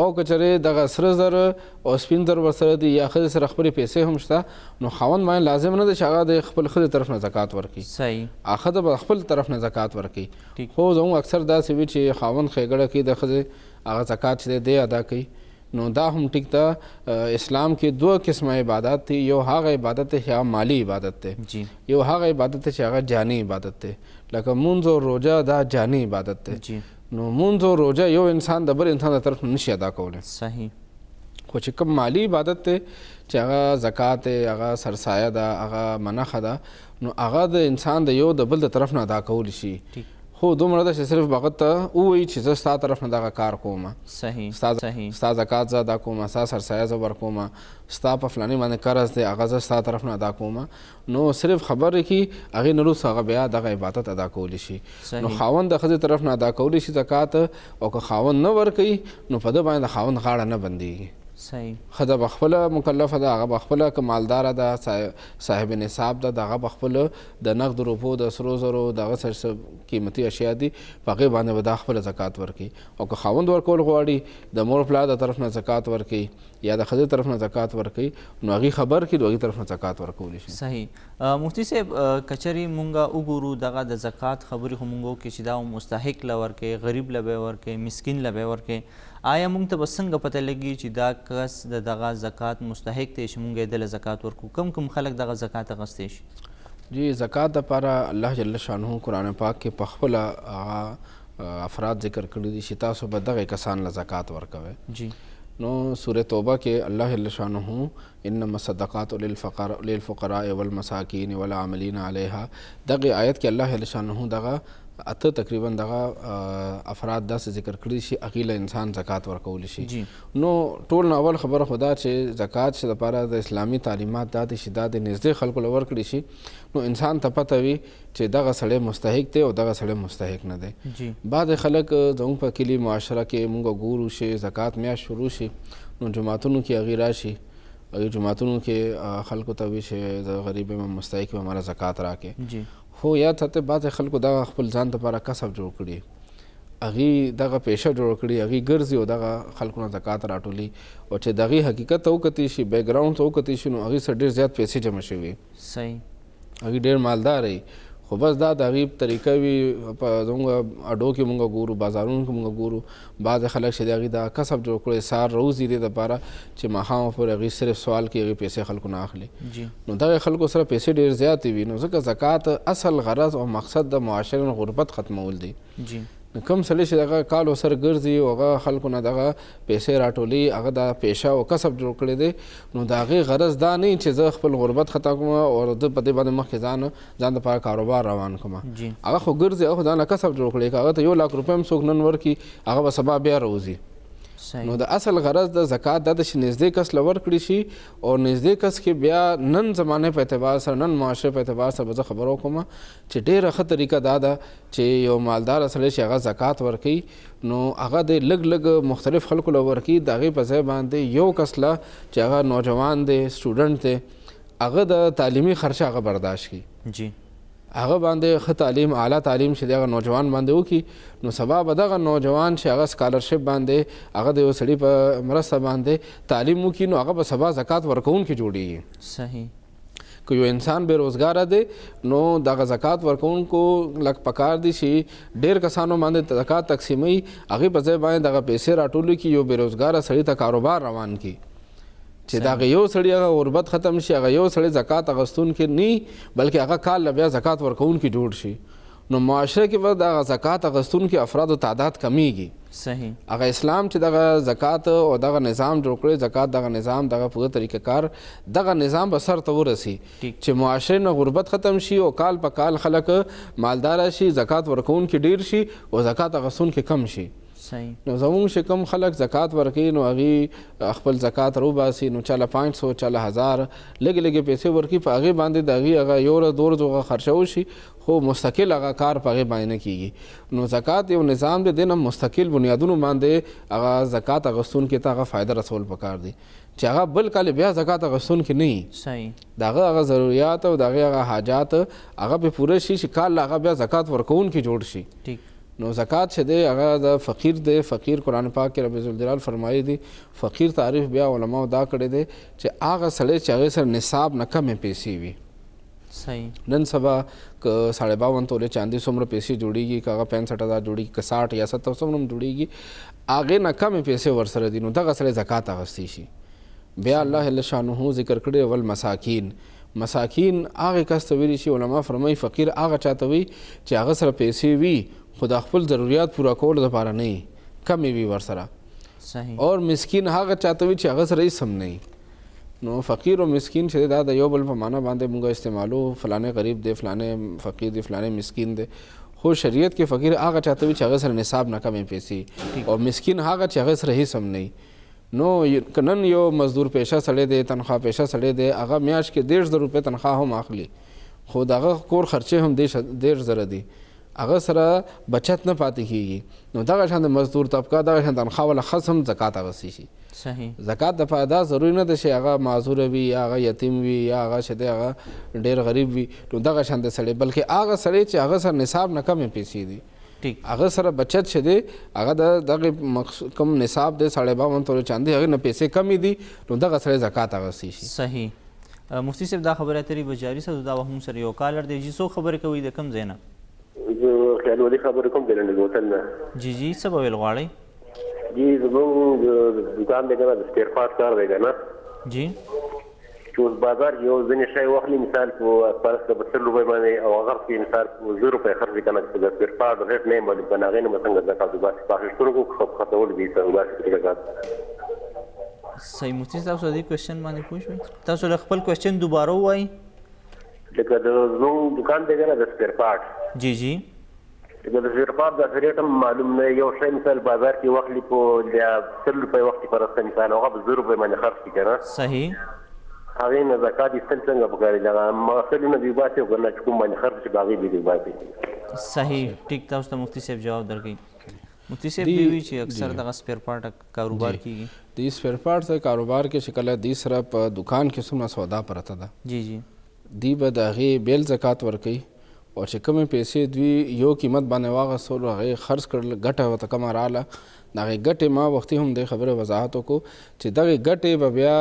[SPEAKER 2] او که چېرې دغه سره زر او سپین زر ورسره دي یا ښځې سره خپلې پیسې هم شته نو خاوند باندې لازم نه ده چې هغه د خپل ښځې طرف نه زکات ورکړي.
[SPEAKER 1] صحیح.
[SPEAKER 2] هغه ښځه به خپل طرف نه زکات ورکړي خو زموږ اکثر داسې وي چې خاوند ښېګړه کوي د ښځې هغه زکات چې دی ادا کوي نو دا هم ټیک ده. اسلام کې 2 قسمه عبادت دي یو هغه عبادت دی چې هغه مالی عبادت دی یو هغه عبادت دی چې هغه جانی عبادت دی لکه مونځ او روژه دا جانی عبادت دی نو مونځ او روژه یو انسان د بل انسان د طرف نه نشي ادا کولی.
[SPEAKER 1] صحیح.
[SPEAKER 2] خو چې کوم مالی عبادت دی چې هغه زکات دی هغه سرسایه ده هغه منخه ده نو هغه د انسان د یو د بل د طرف نه ادا کولی شي خو دومره ده چې صرف هغه ته ووایي چې زه ستا طرف نه دغه کار کوم ستا زکات زه ادا کوم ستا سرسایه زه ورکوم ستا په فلاني باندې قرض دی هغه زه ستا طرف نه ادا کوم نو صرف خبرې کړي هغې نه وروسته هغه بیا دغه عبادت ادا کولی شي. نو خاوند د ښځې طرف نه ادا کولی شي زکات او که خاوند نه ورکوي نو په ده باندې د خاوند غاړه نه بندېږي.
[SPEAKER 1] صحیح.
[SPEAKER 2] ښځه به خپله مکلفه ده هغه به خپله که مالداره ده صاحب نصاب ده د هغه به خپله د نقد روپو د سرو زرو دغه سره قیمتي اشیا دي په هغې باندې به دا خپله زکات ورکوي او که خاوند ورکول غواړي د مور پلار د طرف نه زکات ورکوي یا د ښځې طرف نه زکات ورکوي نو هغې خبر کړي نو هغې طرف نه زکات ورکولی شي.
[SPEAKER 1] صحیح. مفتي صاحب که چېرې مونږ وګورو دغه د زکات خبرې خو مونږ وکړو چې دا مستحق له ورکوي غریب له به ورکوي مسکین له به ورکوي آیا مونږ ته به څنګه پته لګي چې دا کس د دغه زکات مستحق دی چې مونږ یې دله زکات ورکړو کوم خلک دغه زکات اخیستی شي؟
[SPEAKER 2] جی زکات دپاره الله جل شانه قرآن پاک کې په خپله افراد ذکر کړي دي چې تاسو به دغه کسان له زکات ورکوئ. جی نو سورة توبه کې الله جل شانه انما الصدقات للفقراء والمساکین والعاملین علیها دغه آیت کې الله جل شانه دغه اته تقریبا دغه افراد داسې ذکر کړي شي هغې له انسان زکات ورکولی شي. نو ټول نه اول خبره خو دا چې زکات چې دپاره د اسلامي تعلیمات دا دي چې دا د نږدې خلکو له ورکړي شي نو انسان ته پته وي چې دغه سړی مستحق دی او دغه سړی مستحق نه دی. بعضې خلک زموږ په کلي معاشره کې مونږ ګورو چې زکات میاشت شروع شي نو جوماتونو کې هغې راشي هغې جوماتونو کې خلکو ته وي چې زه غریب یم مستحق یم ماله زکات راکړې خو یاد ساتئ بعضې خلکو دغه خپل ځان دپاره کسب جوړ کړي هغې دغه پیشه جوړ کړي هغې ګرځي او دغه خلکو نه زکات راټولي او چې د هغې حقیقت ته وکتلی شي بیکګراونډ ته وکتلی شي نو هغې سره ډېر زیات پیسې جمع شوي
[SPEAKER 1] صحیح
[SPEAKER 2] هغې ډېر مالدار وي خو بس دا د هغې طریقه وي په زموږ اډو کې مونږ ګورو بازارونو کې مونږ ګورو بعضې خلک چې د هغې دا کسب جوړ کړی سهار روزي دې دپاره چې ماښام پورې هغې صرف سوال کې هغې پیسې خلکو نه اخلي نو دغې خلکو سره پیسې ډېر زیاتې وي نو ځکه زکات اصل غرض او مقصد د معاشرې غربت ختمول دی کم سړی چې دغه کال ورسره ګرځي او هغه خلکو نه دغه پیسې راټولي هغه د پیشه او کسب جوړ کړی دی نو د هغې غرض دا نه چې زه خپل غربت ختم کړم او د په دې باندې مخکې ځان دپاره کاروبار روان کړم هغه خو ګرځي هغه خو ځان له کسب جوړ کړی که هغه ته 1 لک روپۍ هم څوک نن ورکړي هغه به سبا بیا راوځي نو د اصل غرض د زکات دا د چې نږدې کس له ورکړي شي او نږدې کس کې بیا نن زمانې په اعتبار سره نن معاشرې په اعتبار سره به زه خبره وکړم چې ډېره ښه طریقه دا ده چې یو مالداره سړی چې هغه زکات ورکوي نو هغه د لږ مختلف خلکو له ورکوي د هغې په ځای باندې یو کس له چې هغه نوجوان دی سټوډنټ دی هغه د تعلیمي خرچه هغه برداشت کړي
[SPEAKER 1] جی
[SPEAKER 2] هغه باندې ښه تعلیم اعلی تعلیم چې دغه نوجوان باندې وکړي نو سبا به دغه نوجوان چې هغه سکالرشپ باندې هغه د یو سړي په مرسته باندې تعلیم وکړي نو هغه به سبا زکات ورکوونکی جوړیږي
[SPEAKER 1] صحیح
[SPEAKER 2] که یو انسان بېروزګاره دی نو دغه زکات ورکوونکو لږ پکار دي چې ډېر کسانو باندې زکات تقسیموي هغې په ځای باندې دغه پیسې راټولي کړي یو بېروزګاره سړي ته کاروبار روان کړي چې دغه یو سړي هغه غربت ختم شي هغه یو سړی زکات اخیستونکی نه بلکې هغه کال له بیا زکات ورکوونکی جوړ شي نو معاشره کې به دغه زکات اخیستونکي افرادو تعداد کمیږي
[SPEAKER 1] صحیح
[SPEAKER 2] هغه اسلام چې دغه زکات او دغه نظام جوړ کړی زکات دغه نظام دغه پوره طریقه کار دغه نظام به سر ته ورسي چې معاشره نه غربت ختم شي او کال په کال خلک مالدار شي زکات ورکوونکي ډیر شي او زکات اخیستونکي کم شي نو زموږ چې کوم خلک زکات ورکوي نو هغې خپل زکات روباسي نو چاله 500 چاله 1000 لږې پیسې ورکوي په هغې باندې د هغې هغه یو ورځ 2 ورځو هغه خرچه وشي خو مستقل هغه کار په هغې باندې نه کیږي نو زکات یو نظام دی نه مستقل بنیادونو باندې هغه زکات اخیستونکي ته هغه فایده رسول پکار دی چې هغه بل کال بیا زکات اخیستونکي نه وي د هغه ضروریات او د هغې هغه حاجات هغه به پوره شي چې کال هغه بیا زکات ورکوونکي جوړ شي نو زکات چې دی هغه د فقیر دی فقیر قرآن پاک کې رب ذوالجلال فرمایي دی فقیر تعریف بیا علماو دا کړی دی چې هغه سړی چې هغې سره نصاب نه کمې پیسې وي نن سبا که 52 تولې چاندي څومره پیسې جوړیږي که هغه 65,000 جوړیږي که 60 یا 70 څومره هم جوړیږي هغې نه کمې پیسې ورسره دي نو دغه سړی زکات اخیستی شي بیا الله جل شانه ذکر کړی اول مساکین هغې کس ته ویلی شي علما فرمایي فقیر هغه چاته وي چې هغه سره پیسې وي خو د خپل ضروریات پوره کولو دپاره نه وي کمې وي ورسره اور مسکین هغه چاته وي چې هغه سره هېڅ هم نه وي نو فقیر او مسکین چې دا د یو بل په معنا باندې موږ استعمالو فلانې غریب دی فلانې فقیر دی فلانې مسکین دی خو شریعت کې فقیر هغه چاته وي چې هغه سره نصاب نه کمې پیسې او مسکین هغه چې هغه سره هېڅ هم نه وي نو که نن یو مزدور پیشه سړی دی تنخواه پیشه سړی دی هغه میاشت کې 1,500 روپۍ تنخواه هم اخلي خو د هغه کور خرچې هم 1,500 دي هغه سره بچت نه پاتې کیږي نو دغه شان د مزدور طبقه دغه شان تنخواه والا خص هم زکات اخیستی شي زکات دپاره دا ضروري نه ده چې هغه معذوره وي یا هغه یتیم وي یا هغه چې دی هغه ډېر غریب وي نو دغه شان د سړی بلکې هغه سړی چې هغه سره نصاب نه کمې پیسې دي هغه سره بچت چې دی هغه د دغه کم نصاب دی 52 تولې چاندي هغې نه پیسې کمې دي نو دغه سړی زکات اخیستی شي
[SPEAKER 1] صحیح مفتی صاحب دا خبره اترې به جاري ساتو دا وخت سره یو کالر دی چې څوک خبرې کوي د کوم ځای نه
[SPEAKER 7] خیال ولي خبرې کوم د لنډ بوتل نه
[SPEAKER 1] جی څه به ویل غواړئ
[SPEAKER 7] جی زموږ دکان دی که نه د سپیر پارټ کار دی که نه
[SPEAKER 1] جی
[SPEAKER 7] چې اوس بازار کې یو ځینې شی واخلي مثال په پرس په 100 روپۍ باندې او هغه کې مثال 0 روپۍ خرڅ کړي که نه چې د سپیر پارټ ریټ نه یې معلوم که نه هغې نه به څنګه زکات وباسي په اخیستونکو خرڅول دي وباسي زکات
[SPEAKER 1] صحیح مفتی صاحب تاسو دې کوېشن باندې پوه شوئ تاسو له خپل کوېشن دوباره ووایئ
[SPEAKER 7] لکه د زموږ دکان دی که نه د سپیر پارټ
[SPEAKER 1] جی جی
[SPEAKER 7] لکه د سپیر پارټ د ریټ هم معلوم نه یو شی مثال بازار کې واخلي په 100 روپۍ وخت کې پرسته مثال هغه په 0 روپۍ باندې خرڅ کړي که نه
[SPEAKER 1] صحیح
[SPEAKER 7] هغې نه زکات ایستل څنګه پکار دي هغه محصلونه دې وباسي او که نه چې کوم باندې خرڅ شي په هغې دې وباسي
[SPEAKER 1] صحیح ټیک تاسو ته مفتی صاحب جواب درکوي مفتی صاحب دی وی چې اکثر دغه سپیر پارټ کاروبار کیږي
[SPEAKER 2] د سپیر پارټ ته کاروبار کې چې کله دې سره په دکان کې څومره سودا پرته ده
[SPEAKER 1] جی جی
[SPEAKER 2] دی به د هغې بیل زکات ورکوي او چې کومې پیسې دوی یو قیمت باندې واخیستلو هغې خرڅ کړل ګټه ورته کومه راغله د هغې ګټې ما وختي هم دې خبرې وضاحت وکړو چې دغې ګټې به بیا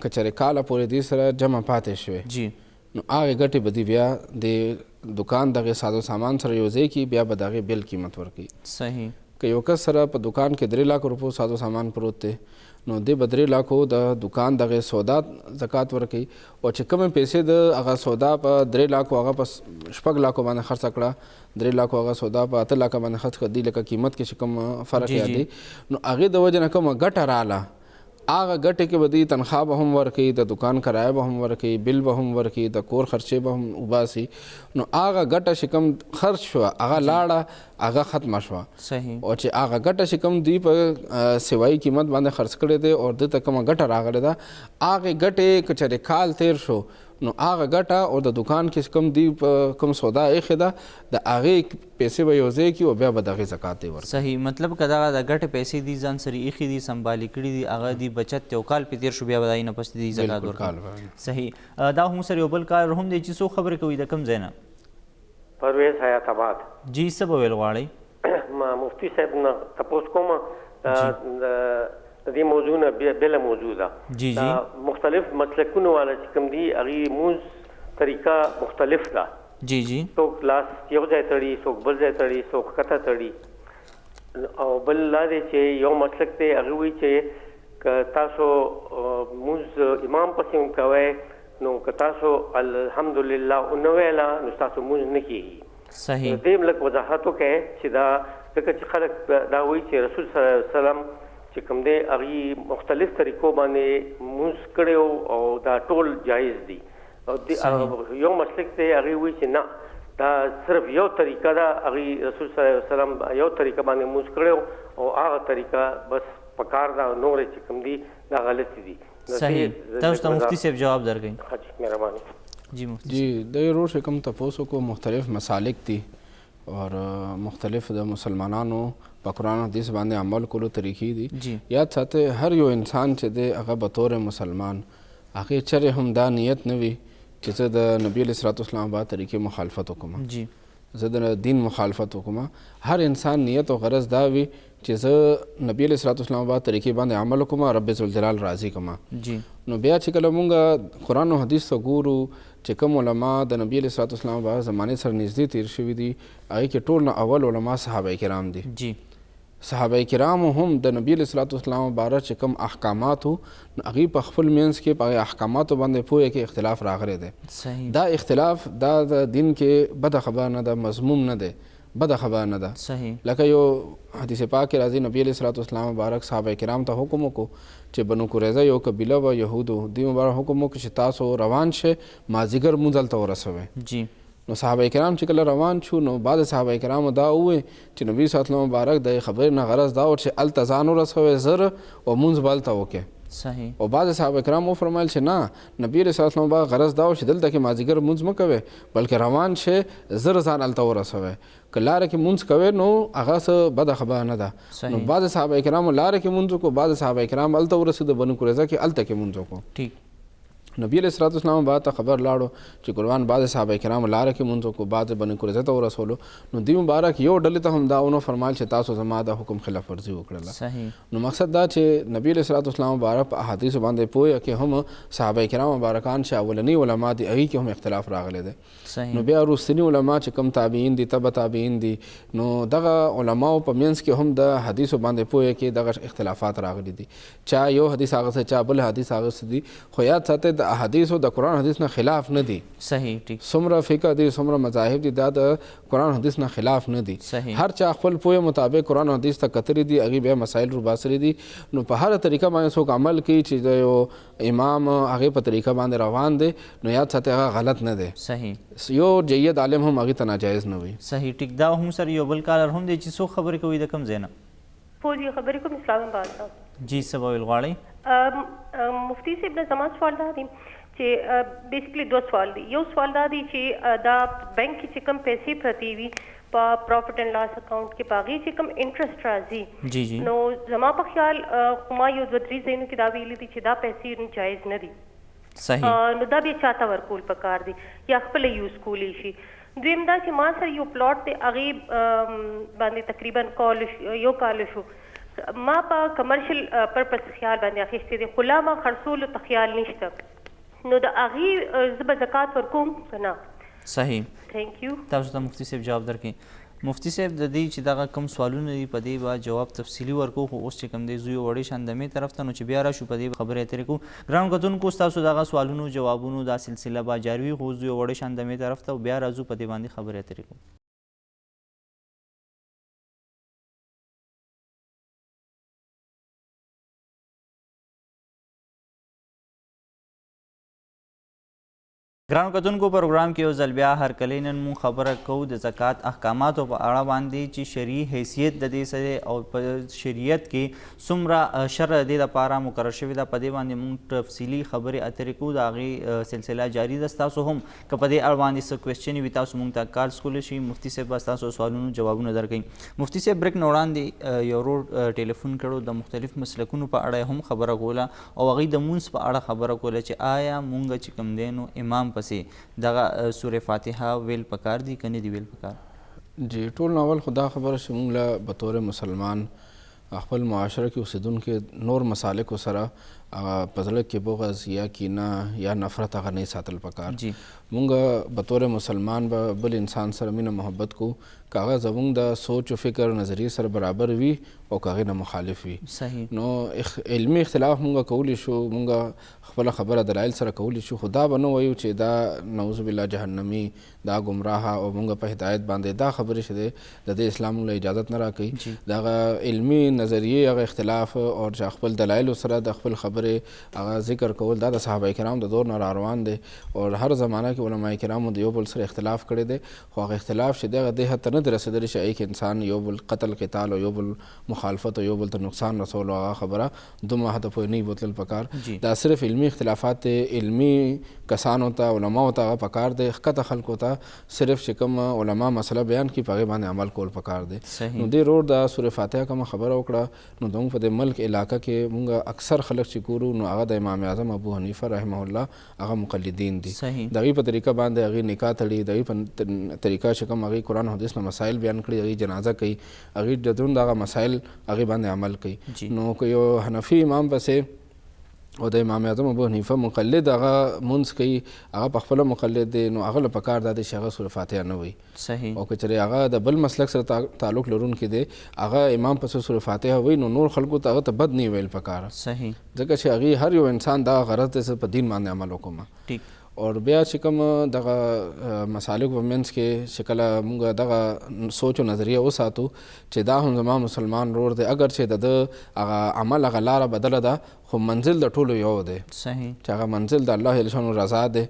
[SPEAKER 2] که چېرې کاله پورې دې سره جمع پاتې شوې
[SPEAKER 1] جی
[SPEAKER 2] نو هغې ګټې به دې بیا د دکان دغې سازو سامان سره یو ځای کړي بیا به د هغې بیل قیمت ورکوي
[SPEAKER 1] صحیح
[SPEAKER 2] که یو کس سره په دکان کې 3 لک روپو سازو سامان پروت دی نو دې به 3 لاکو د دکان دغه سودا زکات ورکوي او چې کومې پیسې د هغه سودا په 3 لاکو هغه په 6 لاکو باندې خرڅ کړه 3 لاکو هغه سودا په 8 لاکو باندې خرڅ کړه، لکه قیمت کې چې کوم فرق یادي نو هغې د وجې نه کومه ګټه راله هغه ګټې کې به دوی تنخواه به هم ورکوي، د دکان کرایه به هم ورکوي، بل به هم ورکوي، د کور خرچې به هم وباسي. نو هغه ګټه چې کوم خرچ شوه هغه لاړه هغه ختمه شوه.
[SPEAKER 1] صحیح.
[SPEAKER 2] او چې هغه ګټه چې کوم دوی په سوایي قیمت باندې خرڅ کړی دی او دې ته کومه ګټه راغلې ده هغې ګټې که چېرې کال تیر شو نو هغه ګټه او د دکان کې کوم دوی په کوم سودا ایښې ده د هغې پیسې به یو ځای کړي او بیا به د هغې زکات دی ورکړي.
[SPEAKER 1] صحیح. مطلب که دغه د ګټې پیسې دي ځان سره ایښي دي سنبالي کړي دي هغه دي بچت دی او کال پې تېر شو بیا به د هغې نه پس دي زکات ورکړي. صحیح. دا هم سره یو بل کار هم دی چې څوک خبرې کوي د کوم ځای نه؟
[SPEAKER 8] پرویز حیات آباد.
[SPEAKER 1] جی څه به ویل غواړئ؟
[SPEAKER 8] ما مفتي صاحب نه تپوس کوم د دې موضوع نه بله موضوع ده.
[SPEAKER 1] جی جی.
[SPEAKER 8] مختلف مسلکونو والا چې کوم دي هغې مونځ طریقه مختلف ده.
[SPEAKER 1] جی جی.
[SPEAKER 8] څوک لاس یو ځای تړي، څوک بل ځای تړي، څوک ښکته تړي. او بل لا دی چې یو مسلک دی هغه وایي چې که تاسو مونځ امام پسې هم کوئ نو که تاسو الحمدلله ونه ویله نو ستاسو مونځ نه کېږي.
[SPEAKER 1] صحیح.
[SPEAKER 8] دې لږ وضاحت وکړئ چې دا ځکه چې خلک دا وایي چې رسول صلی الله علیه وسلم چې کوم دی هغې مختلف طریقو باندې مونځ کړی او دا ټول جایز دي. او یو مسلک دی هغې وایي چې نه دا صرف یو طریقه ده هغې رسول صلی الله علیه وسلم یو طریقه باندې مونځ کړی او هغه طریقه بس پکار ده، نورې چې کوم دي دا غلطې دي.
[SPEAKER 1] صحیح. تاسو ته مفتي صاحب جواب درکوي.
[SPEAKER 8] حاجي مهرباني.
[SPEAKER 1] جی مفتی.
[SPEAKER 2] جی د ورور چې کوم تپوسو کو مختلف مسالک دي اور مختلف د مسلمانانو په قرآن حدیث باندې عمل کولو طریقې دي. یاد ساتئ هر یو انسان چې دی هغه به طور مسلمان هغې چرې هم دا نیت نه وي چې زه د نبي علیه صلات وسلام با طریقې مخالفت وکړم،
[SPEAKER 1] جی
[SPEAKER 2] زه د دین مخالفت وکړم. هر انسان نیت او غرض دا وي چې زه نبي علیه صلات وسلام با طریقې باندې عمل وکړم، رب ذوالجلال راضي کړم.
[SPEAKER 1] جی.
[SPEAKER 2] نو بیا چې کله مونږ قرآن او حدیث ته ګورو چې کوم علما د نبي علیه صلات وسلام په زمانې سره نږدې تیر شوي دي هغې کې ټول نه اول علما صحابه کرام دي.
[SPEAKER 1] جی.
[SPEAKER 2] صحابه کرامو هم د نبی علیه صلات وسلام باره چې کوم احکامات وو نو هغې په خپل منځ کې په هغې احکاماتو باندې پوهه کې اختلاف راغلی دی.
[SPEAKER 1] صحیح.
[SPEAKER 2] دا اختلاف دا د دین کې بده خبره نه ده، مضموم نه دی، بده خبره نه ده.
[SPEAKER 1] صحیح.
[SPEAKER 2] لکه یو حدیث پاک کې راځي نبی علیه صلات وسلام مبارک صحابه کرام ته حکم وکړو چې بنو قریظه یو قبیله وه یهودو دوی مبارک حکم وکړو چې تاسو روان شئ مازدیګر مونځ هلته ورسوئ.
[SPEAKER 1] جی.
[SPEAKER 2] نو صحابه کرام چې کله روان شو نو بعد صحابه کرامو دا ووی چې نبی صلی الله علیه وسلم مبارک د خبرې نه غرض دا و چې هلته ځان ورسوئ زر او مونځ به هلته وکړئ.
[SPEAKER 1] صحیح.
[SPEAKER 2] او بعض صحابه کرام وفرمایل چې نه نبی صلی الله علیه وسلم مبارک غرض دا و چې دلته کې مازدیګر مونځ مه کوئ بلکې روان شئ زر ځان هلته ورسوئ. که لاره کې مونځ کوئ نو هغه څه بده خبره نه ده. نو بعض صحابه کرامو لاره کې مونځ وکړو، بعض صحابه کرام هلته ورسېدو بنو قریظه کې هلته کې مونځ وکړو.
[SPEAKER 1] ٹھیک.
[SPEAKER 2] نبی علیه الصلوۃ والسلام بعد ته خبر لاړو چې قربان بعض صحابه کرام لاره کې مونځ وکړو، بعض بنو قریظه ته ورسولو. نو دوی مبارک یو ډلې ته هم دا ونه فرمایل چې تاسو زما د حکم خلاف ورزي وکړله.
[SPEAKER 1] صحیح.
[SPEAKER 2] نو مقصد دا چې نبی علیه الصلوۃ والسلام مبارک په احادیثو باندې پوهه کې هم صحابه کرام مبارکان چې اولنی علما دي هغې کې هم اختلاف راغلی دی. نو بیا وروستني علما چې کوم تابعین دي تبع تابعین دي نو دغه علماو په منځ کې هم د حدیثو باندې پوهه کې دغه اختلافات راغلي دي، چا یو حدیث اغسته چا بل حدیث اغسته دي. خو یاد ساتئ د احادیثو د قرآن حدیث نه خلاف نه دي.
[SPEAKER 1] صحیح. ٹھیک.
[SPEAKER 2] څومره فقه دي څومره مذاهب دي دا د قرآن حدیث نه خلاف نه دي.
[SPEAKER 1] صحیح.
[SPEAKER 2] هر چا خپل پوهې مطابق قرآن حدیث ته کتلي دي هغې بیا مسایل روباسلي دي. نو په هره طریقه باندې څوک عمل کوي چې د یو امام هغې په طریقه باندې روان دی نو یاد ساتئ هغه غلط نه دی.
[SPEAKER 1] صحیح.
[SPEAKER 2] یو جید عالم هم هغې ته ناجایز نه وي.
[SPEAKER 1] صحیح. ټیک. دا هم سره یو بل کالر هم دی چې څوک خبرې کوي د کوم ځای نه؟
[SPEAKER 9] فوجي خبرې کوم اسلام آباد ته.
[SPEAKER 1] جی څه به ویل غواړئ؟
[SPEAKER 9] مفتي صاحب نه زما سوال دا دی چې بیسیکلی دو سوال دي. یو سوال دا دی چې دا بینک کې چې کوم پیسې پرتې وي په پروفٹ اینڈ لاس اکاؤنٹ کې په هغې چې کوم انټرسټ راځي
[SPEAKER 1] جی جی
[SPEAKER 9] نو زما په خیال خو ما یو 2-3 ځایونو کې دا ویلي دي چې دا پیسې جایز نه دي.
[SPEAKER 1] صحیح.
[SPEAKER 9] نو دا بیا چاته ورکول پکار دي یا خپله یوز کولی شي. دویم دا چې ما سره یو پلاټ دی هغې باندې تقریبا یو کال شو ما په کمرشل پرپس خیال باندې اخیستې دی خو لا ما خرڅولو ته خیال نشته نو د هغې زه به زکات ورکوم که نه؟
[SPEAKER 1] صحیح.
[SPEAKER 9] تھینک یو.
[SPEAKER 1] تاسو ته مفتي صاحب جواب درکړي. مفتی صاحب د دې چې دغه کم سوالونه دي په دې به جواب تفصیلي ورکو، خو اوس چې کوم دی زوی وړې شان دمې طرف ته نو چې بیا راشو په دې خبرې اترې کوو. ګرانو کتونکو ستاسو دغه سوالونو جوابونو دا سلسله به جاري وي، خو زوی وړې شان دمې طرف ته بیا راځو په دې باندې خبرې اترې کوو. ګرانو کتونکو پروګرام کې یو ځل بیا هرکلی نن مونږ خبره کوو د زکات احکاماتو په اړه باندې چې شرعي حیثیت د دې څه او په شریعت کې څومره شرع د دې دپاره مقرر شوې ده، په دې باندې مونږ تفصیلي خبرې اترې کوو. د هغې سلسله جاري ده. ستاسو هم که په دې اړه باندې څه کوېسچنې وي تاسو مونږ ته کال کولی شئ. مفتي صاحب به ستاسو سوالونو جوابونه درکوي. مفتي صاحب بریک نه وړاندې یو ورور ټلیفون کړو، د مختلف مسلکونو په اړه هم خبره کوله او هغوی د مونځ په اړه خبره کوله چې آیا مونږ چې کوم دی نو امام پسې دغه سورې فاتحه ویل پکار دي که نه دي ویل پکار؟
[SPEAKER 2] جی ټول ناول خو دا خبره چې موږ له بطور مسلمان خپل معاشره کې اوسېدونکي نور مسالکو سره په زړه کې بغض یا کینه یا نفرت هغه نه ساتل پکار. مونږ بطور مسلمان به بل انسان سره مینه محبت کو که هغه زموږ د سوچ و فکر نظریې سره برابر وي او که هغې نه مخالف وي.
[SPEAKER 1] صحیح.
[SPEAKER 2] نو علمي اختلاف مونږ کولی شو، مونږ خپله خبره دلایل سره کولی شو، خو دا به نه وایو چې دا نعوذ بالله جهنمي، دا ګمراهه او مونږ په هدایت باندې دا خبرې چې دی د دې اسلام موږ له اجازت نه راکوي. د هغه علمي نظریې هغه اختلاف او چې خپل دلایلو سره د خپل خبرې هغه ذکر کول دا د صحابه کرام د دور نه را روان دی او هر زمانه کې علما کرامو د یو بل سره اختلاف کړی دی، خو هغه اختلاف چې دی هغه دې حد ته نه دی رسېدلی چې هغې کې انسان یو بل قتل قتال او یو بل مخالفت او یو بل ته نقصان رسول او هغه خبره دومره حده پورې نه بوتلل پکار. دا صرف علمي اختلافات علمي کسانو ته علماو ته هغه پکار دی، ښکته خلکو ته صرف چې کوم علما مسله بیان کړي په هغې باندې عمل کول پکار دی. نو دې رور د سورې فاتحه کومه خبره وکړه نو زموږ په دې ملک علاقه کې مونږ اکثر خلک چې ګورو نو هغه د امام اعظم ابو حنیفه رحمه الله هغه مقلدین دي. د هغې په طریقه باندې هغې نکاح تړي، د هغې په طریقه چې کوم هغې قرآن حدیث نه مسایل بیان کړي، هغې جنازه کوي، هغې د دون دغه مسایل هغې باندې عمل کوي. نو که یو حنفي امام پسې او د امام اعظم ابو حنیفه مقلد هغه مونځ کوي، هغه په خپله مقلد دی، نو هغه له پکار دا دی چې هغه سورة فاتحه نه وایي.
[SPEAKER 1] صحیح.
[SPEAKER 2] او که چېرې هغه د بل مسلک سره تعلق لرونکی دی هغه امام پسې سورة فاتحه وایي نو نور خلکو ته هغه ته بد نه ویل پکاره.
[SPEAKER 1] صحیح.
[SPEAKER 2] ځکه چې هغې هر یو انسان دا غرض دی چې په دین باندې عمل وکړم.
[SPEAKER 1] ټیک.
[SPEAKER 2] اور بیا چې کوم دغه مسالک په منځ کې چې کله موږ دغه سوچ او نظریه وساتو چې دا هم زما مسلمان ورور دی، اگر چې د ده هغه عمل هغه لاره بدله ده خو منزل د ټولو یو دی.
[SPEAKER 1] صحیح. چې
[SPEAKER 2] هغه منزل د الله جل شانه رضا دی،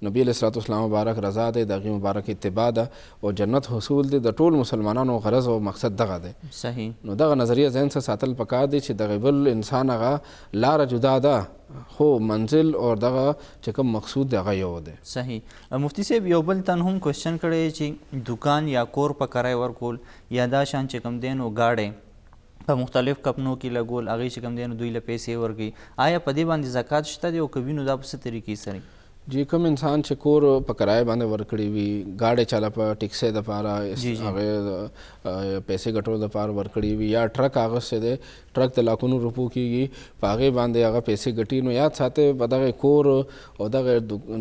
[SPEAKER 2] نبی علیه الصلاة والسلام مبارک رضا دی، د هغې مبارک اتباع ده او جنت حصول دی. د ټول مسلمانانو غرض او مقصد دغه دی.
[SPEAKER 1] صحیح.
[SPEAKER 2] نو دغه نظریه ذهن څخه ساتل پکار دی چې دغه بل انسان هغه لاره جدا ده خو منزل او دغه چې کوم مقصود دی هغه یو دی.
[SPEAKER 1] صحیح. مفتی صاحب یو بل تن هم کوېسچن کړی چې دکان یا کور په کرای ورکول یا دا شان چې کوم دی نو ګاډی په مختلف کپنو کې لګول، هغې چې کوم دی نو دوی له پیسې ورکوي، آیا په دې باندې زکات شته دی او که وي نو دا په څه طریقې سره؟
[SPEAKER 2] جی کوم انسان چې کور په کرایه باندې ورکړی وي، گاډی چاله په ټیکسۍ دپاره هغې پیسې ګټلو دپاره ورکړي وي، یا ټرک اخیستی دی، ټرک د لاکونو روپو کېږي، په هغې باندې هغه پیسې ګټي، نو یاد ساتئ په دغه کور او دغه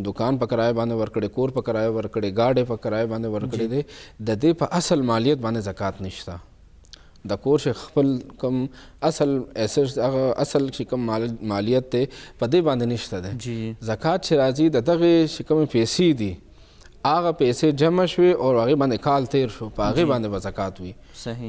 [SPEAKER 2] دکان په کرایه باندې ورکړی، کور په کرایه ورکړی، گاډی په کرایه باندې ورکړی دی، د دې په اصل مالیت باندې زکات نشته. د کور چې خپل کوم اصل هغه اصل چې کوم مالیت دی په دې باندې نشته دی. زکات چې راځي د دغې چې کومې پیسې دي هغه پیسې جمع شوې او هغې باندې کال تیر شو، په هغې باندې به زکات وي.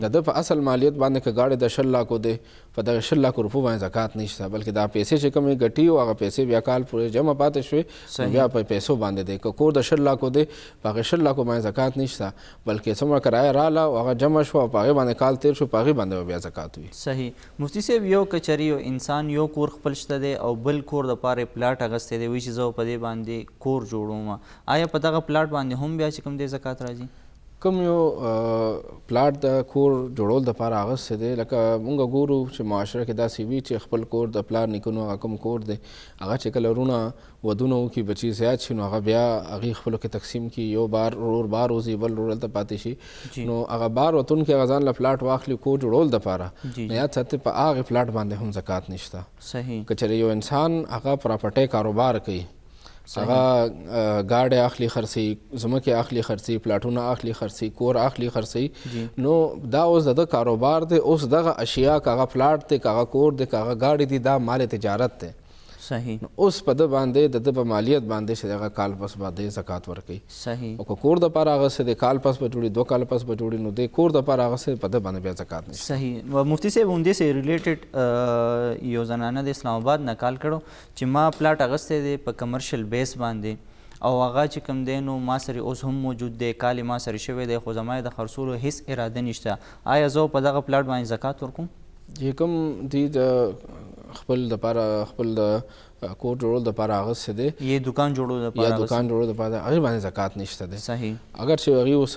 [SPEAKER 2] د ده په اصل مالیت باندې که ګاډی د 100 لاکو دی په دغه 100 لاکو روپو باندې زکات نشته، بلکې دا پیسې چې کومې ګټي او هغه پیسې بیا کال پورې جمع پاتې شوې بیا په پیسو باندې دی. که کور د 100 لاکو دی په هغې 100 لاکو باندې زکات نشته، بلکې څومره کرایه راله او هغه جمع شوه او په هغې باندې کال تیر شو، په هغې باندې بیا زکات وي.
[SPEAKER 1] صحیح. مفتی صاحب یو که چېرې یو انسان یو کور خپل شته دی او بل کور دپاره پلاټ اخیستی دی، وایي چې زه په دې باندې کور جوړوم، آیا په دغه پلاټ باندې هم بیا چې کوم دی زکات راځي؟
[SPEAKER 2] کوم یو پلاټ د کور جوړول دپاره اخیستی دی، لکه مونږ ګورو چې معاشره کې داسې وي چې خپل کور د پلار نیکونو هغه کوم کور دی هغه چې کله ورونه ودونه وکړي بچي زیات شي نو هغه بیا هغې خپلو کې تقسیم کړي، یو بار ورور بار وځي بل ورور هلته پاتې شي، نو هغه بار وتونکي هغه ځان له پلاټ واخلي کور جوړول دپاره، نو یاد ساتئ په هغې پلاټ باندې هم زکات نشته.
[SPEAKER 1] صحیح.
[SPEAKER 2] که چېرې یو انسان هغه پراپرټۍ کاروبار کوي هغه ګاډی اخلي خرڅي، ځمکې اخلي خرڅي، پلاټونه اخلي خرڅي، کور اخلي خرڅي. نو دا اوس د کاروبار دی. اوس دغه اشیا کاغه پلاټ دی، کاغه کور دی، کاغه گاډي دی، دا مال تجارت دی.
[SPEAKER 1] صحیح.
[SPEAKER 2] اوس په د باندې د په مالیت باندې چې دغه کال پس باندې زکات ورکوي.
[SPEAKER 1] صحیح.
[SPEAKER 2] او که کور د پاره هغه څه د کال پس به جوړي، 2 کال پس به جوړي، نو د کور د پاره هغه څه په د باندې بیا زکات نشته.
[SPEAKER 1] صحیح. و مفتی صاحب همدې سره ریلیټډ یو زنانه د اسلام آباد نه کال کړو چې ما پلاټ اغستی دی په کمرشل بیس باندې او هغه چې کوم دی نو ما سره اوس هم موجود دی، کال ما سره شوی دی، خو زما د خرڅولو هیڅ اراده نشته. آیا زه په دغه پلاټ باندې زکات ورکوم؟
[SPEAKER 2] چې کوم دی د خپل دپاره خپل د کور جوړول دپاره هغه څه دی
[SPEAKER 1] یا دکان جوړول دپاره
[SPEAKER 2] یا دکان جوړول دپاره هغې باندې زکات نشته دی.
[SPEAKER 1] صحیح.
[SPEAKER 2] اگر چې هغې اوس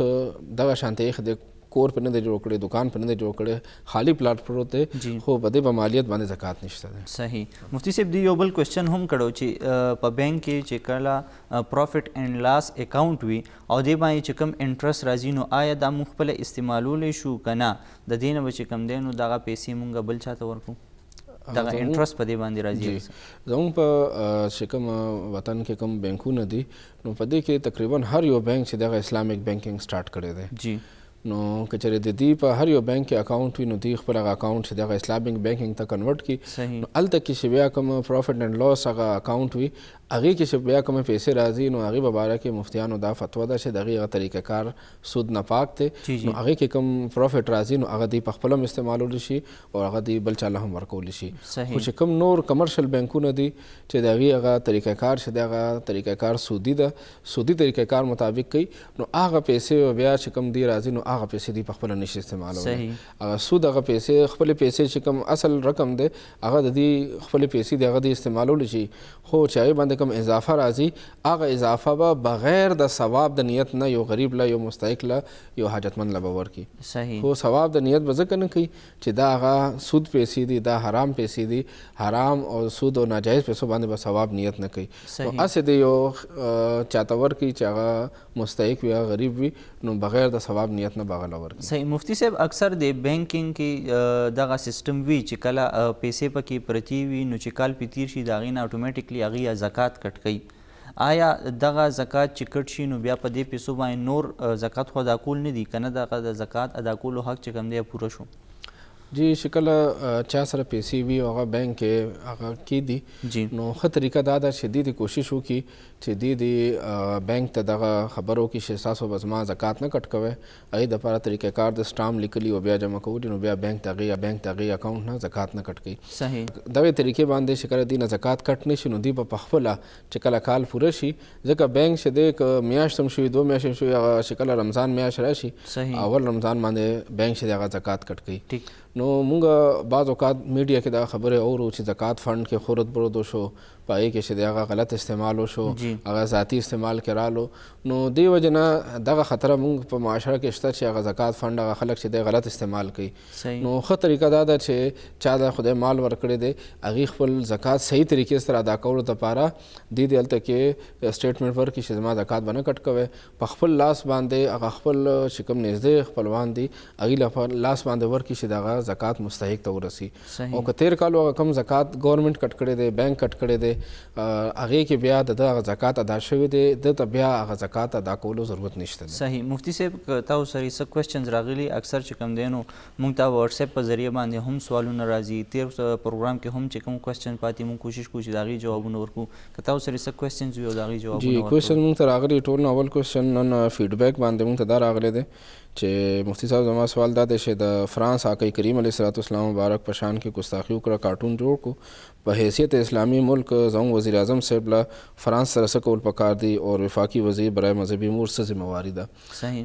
[SPEAKER 2] دغه شانته یې د کور په نه دی جوړ کړی، دکان په نه دی جوړ کړی، خالی پلاټ پروت دی، خو په دې په مالیت باندې زکات نشته دی.
[SPEAKER 1] صحیح. مفتی صاحب دی یو بل کوېسچن هم کړو چې په بینک کې چې کله پروفټ اینډ لاس اکاونټ وي او دې باندې چې کوم انټرست راځي نو آیا دا موږ خپله استعمالولی شو که نه؟ د دې نه به چې کوم دی نو دغه پیسې مونږ بل چاته ورکړو؟ دغه انټرست په دې باندې راځي؟
[SPEAKER 2] زموږ په چې کوم وطن کې کوم بینکونه دي نو په دې کې تقریبا هر یو بینک چې دغه اسلامیک بینکینګ سٹارټ کړی دی.
[SPEAKER 1] جی.
[SPEAKER 2] نو که چېرې د دې په هر یو بینک کې اکاونټ وي نو دوی خپل هغه اکاونټ چې دغه اسلامیک بینکینګ ته کنورټ کړي. نو هلته کې چې بیا کوم پروفټ اینډ لاس هغه اکاونټ وي هغې کې چې بیا کومې پیسې راځي نو هغې په باره کې مفتیانو دا فتوا ده چې د هغې هغه طریقه کار سود نه پاک دی. نو هغې کې کوم پروفټ راځي نو هغه دوی په خپله هم استعمالولی شي او هغه دوی بل چا له هم ورکولی شي. خو چې کوم نور کمرشل بینکونه دي چې د هغې هغه طریقه کار چې د هغه طریقه کار سودي ده، سودي طریقه کار مطابق کوي، نو هغه پیسې بیا چې کوم دی راځي نو هغه پیسې دوی په خپله نشي استعمالولی. هغه سود هغه پیسې خپلې پیسې چې کوم اصل رقم دی هغه د دې خپلې پیسې دی هغه دوی استعمالولی شي، خو چې هغې باندې کوم اضافه راځي هغه اضافه به بغیر د ثواب د نیت نه یو غریب له، یو مستحق له، یو حاجتمند له به ورکړي.
[SPEAKER 1] صحیح.
[SPEAKER 2] خو ثواب د نیت به ځکه نه کوي چې دا هغه سود پیسې دي، دا حرام پیسې دي، حرام او سود او ناجایز پیسو باندې به ثواب نیت نه کوي. نو هسې د یو چاته ورکړي چې هغه مستحق وي، هغه غریب وي، نو بغیر د ثواب نیت نه به هغه له ورکړي.
[SPEAKER 1] صحیح. مفتی صاحب اکثر د بینکینګ کې دغه سیستم وي چې کله پیسې پکې پرتې وي نو چې کال پې تیر شي د هغې نه اټومیټیکلی هغې زکات کټ کوي. آیا دغه زکات چې کټ شي نو بیا په دې پیسو باندې نور زکات خو ادا کول نه دي که نه دغه د زکات ادا کولو حق چې کوم دی پوره شو؟
[SPEAKER 2] جی چې کله چا سره پیسې وي او هغه بینک کې هغه کېدي نو ښه طریقه دا ده چې دوی کوشش وکړي چې دوی بینک ته دغه خبر وکړي چې ستاسو به زما زکات نه کټ کوئ، هغې دپاره طریقه کار د سټامپ لیکلي او بیا جمع کولي نو بیا بینک ته هغې یا بینک ته هغې اکاونټ نه زکات نه کټ کوي.
[SPEAKER 1] صحیح.
[SPEAKER 2] دغې طریقې باندې چې کله دوی نه زکات کټ نه شي نو دوی به پخپله چې کله کال پوره شي، ځکه بینک چې دی که میاشت هم شوي، 2 میاشتې شوي، هغه چې کله رمضان میاشت راشي اول رمضان باندې بینک چې دی هغه زکات کټ کوي. نو مونږ بعض اوقات میډیا کې دا خبرې اورو چې زکات فنډ کې خورد برود وشو، په هغې کې چې د هغه غلط استعمال وشو، هغه ذاتي استعمال کې رالو، نو دې وجې نه دغه خطره مونږ په معاشره کې شته چې هغه زکات فنډ هغه خلک چې دی غلط استعمال کوي. نو ښه طریقه دا ده چې چا د خدای مال ورکړی دی هغې خپل زکات صحیح طریقې سره ادا کولو دپاره دوی دلته کې سټیټمنټ ورکړي چې زما زکات به نه کټ کوئ، په خپل لاس باندې هغه خپل چې کوم نږدې خپلوان دي هغې له لاس باندې ورکړي چې دغه زکات مستحق ته ورسي. او که تیر کال هغه کم زکات ګورنمنټ کټ کړی دی، بینک کټ کړی دی، هغې کې بیا د هغه زکات ادا شوی دی، ده ته بیا هغه زکات ادا کولو ضرورت نشته دی.
[SPEAKER 1] صحیح. مفتی صاحب که تاسو سره څه کوېسچنز راغلي اکثر چې کوم دی نو موږ ته واټساپ په ذریعه باندې هم سوالونه راځي، تیر پروګرام کې هم چې کوم کوېسچن پاتې موږ کوشش کوو چې د هغې جوابونه ورکړو. که تاسو سره څه کوېسچنز وي او د هغې جوابونه
[SPEAKER 2] جی کوېسچن موږ ته راغلي ټول نه اول کوېسچن نن فیډبیک باندې موږ ته دا راغلی دی چې مفتی صاحب زما سوال دا دی چې د فرانس آقای کریم علیه الصلاة والسلام مبارک په شان کې ګستاخي وکړه، کارټون جوړ کړو، په حیثیت اسلامی ملک زموږ وزیر اعظم صاحب له فرانس سره څه کول پکار دي او وفاقي وزیر برای مذهبي امور څه ذمهواري ده؟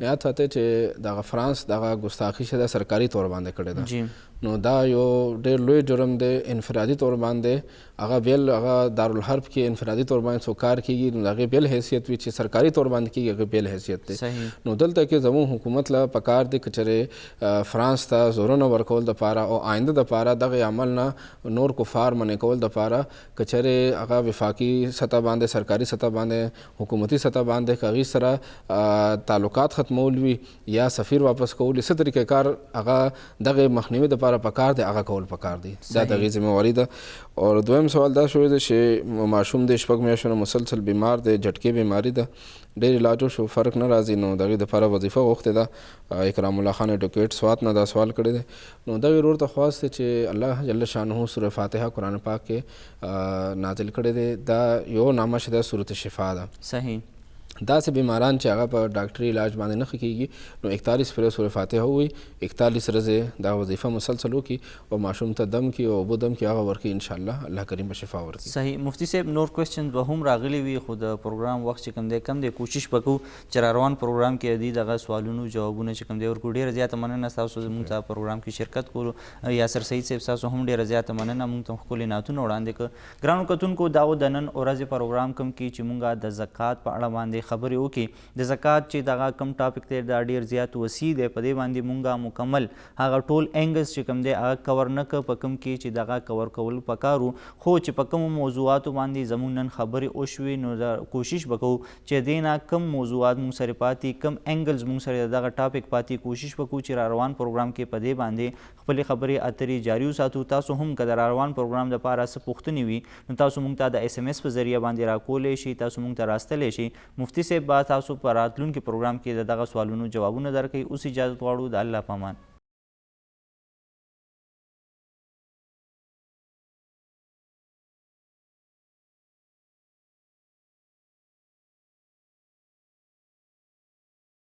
[SPEAKER 2] یاد ساتئ چې دغه فرانس دغه ګستاخي چې ده سرکاري طور باندې کړې ده، نو دا یو ډېر لوی جرم دی. انفرادي طور باندې هغه بیل هغه دارالحرب کې انفرادي طور باندې څوک کار کېږي نو د هغې بیل حیثیت وي، چې سرکاري طور باندې کېږي هغه بیل حیثیت دی. نو دلته کې زموږ حکومت له پکار دی که چېرې فرانس ته زورونه ورکول دپاره او آینده دپاره دغې عمل نه نور کفار منع کول دپاره که چېرې هغه وفاقي سطح باندې، سرکاري سطح باندې، حکومتي سطح باندې که هغې سره تعلقات ختمول وي یا سفیر واپس کول، څه طریقه کار هغه دغې مخنیوي دپاره لپاره پکار دی هغه کول پکار دی دا د هغې ذمهواري ده. او دویم سوال دا شوی دی چې ماشوم د 6 میاشتو نه مسلسل بیمار دی، جټکې بیماري ده، ډېر علاج وشو فرق نه راځي، نو د هغې دپاره وظیفه غوښتې ده. اکرام الله خان ایډوکیټ سوات نه دا سوال کړی دی. نو دغې ورور ته خواست دی چې الله جل شانه سوره فاتحه قرآن پاک کې نازل کړی دی. دا یو نامه چې ده سورت شفا ده.
[SPEAKER 1] صحیح.
[SPEAKER 2] داسې بیماران چې هغه په ډاکټري علاج باندې نه ښه کېږي نو 41 پرې سورة فاتحه ووایي، 41 ورځې دا وظیفه مسلسل وکړي او ماشوم ته دم کړي او اوبه دم کړي، هغه ورکړي انشاءالله الله کریم به شفا ورکړي.
[SPEAKER 1] صحیح. مفتی صاحب نور کوېسچنز به هم راغلي وي خو د پروګرام وخت چې کم دی کوشش به کوو چې را روان پروګرام کې دي دغه سوالونو جوابونه چې کم دی ورکړو. ډېره زیاته مننه ستاسو زموږ ته پروګرام کې شرکت کولو. یاسر سعید صاحب ستاسو هم ډېره زیاته مننه، موږ ته ښکلي نعتونه وړاندې کړه. ګرانو کتونکو دا و د نن ورځې پروګرام کوم کې چې موږ د زکات په اړه باندې خبرې وکړي. د زکات چې دغه کم ټاپک دی دا ډېر زیات وسیع دی، په دې باندې مونږه مکمل هغه ټول اینګلز چې کوم دی هغه کور نه کړه په کوم کې چې دغه کور کول پکارو. خو چې په کومو موضوعاتو باندې زموږ نن خبرې وشوې نو دا کوشش به کوو چې دې نه کم موضوعات مونږ سره پاتې، کم اینګلز مونږ سره دغه ټاپک پاتې، کوشش به کوو چې را روان پروګرام کې په دې باندې خپلې خبرې اترې جاري وساتو. تاسو هم که د را روان پروګرام دپاره څه پوښتنې وي نو تاسو مونږ ته د SMS په ذریعه باندې راکولی شئ، تاسو مونږ ته راستلی شئ. مفتی صاحب به تاسو په راتلونکي پروګرام کې د دغه سوالونو جوابونه درکوي. اوس اجازت غواړو، د الله په امان.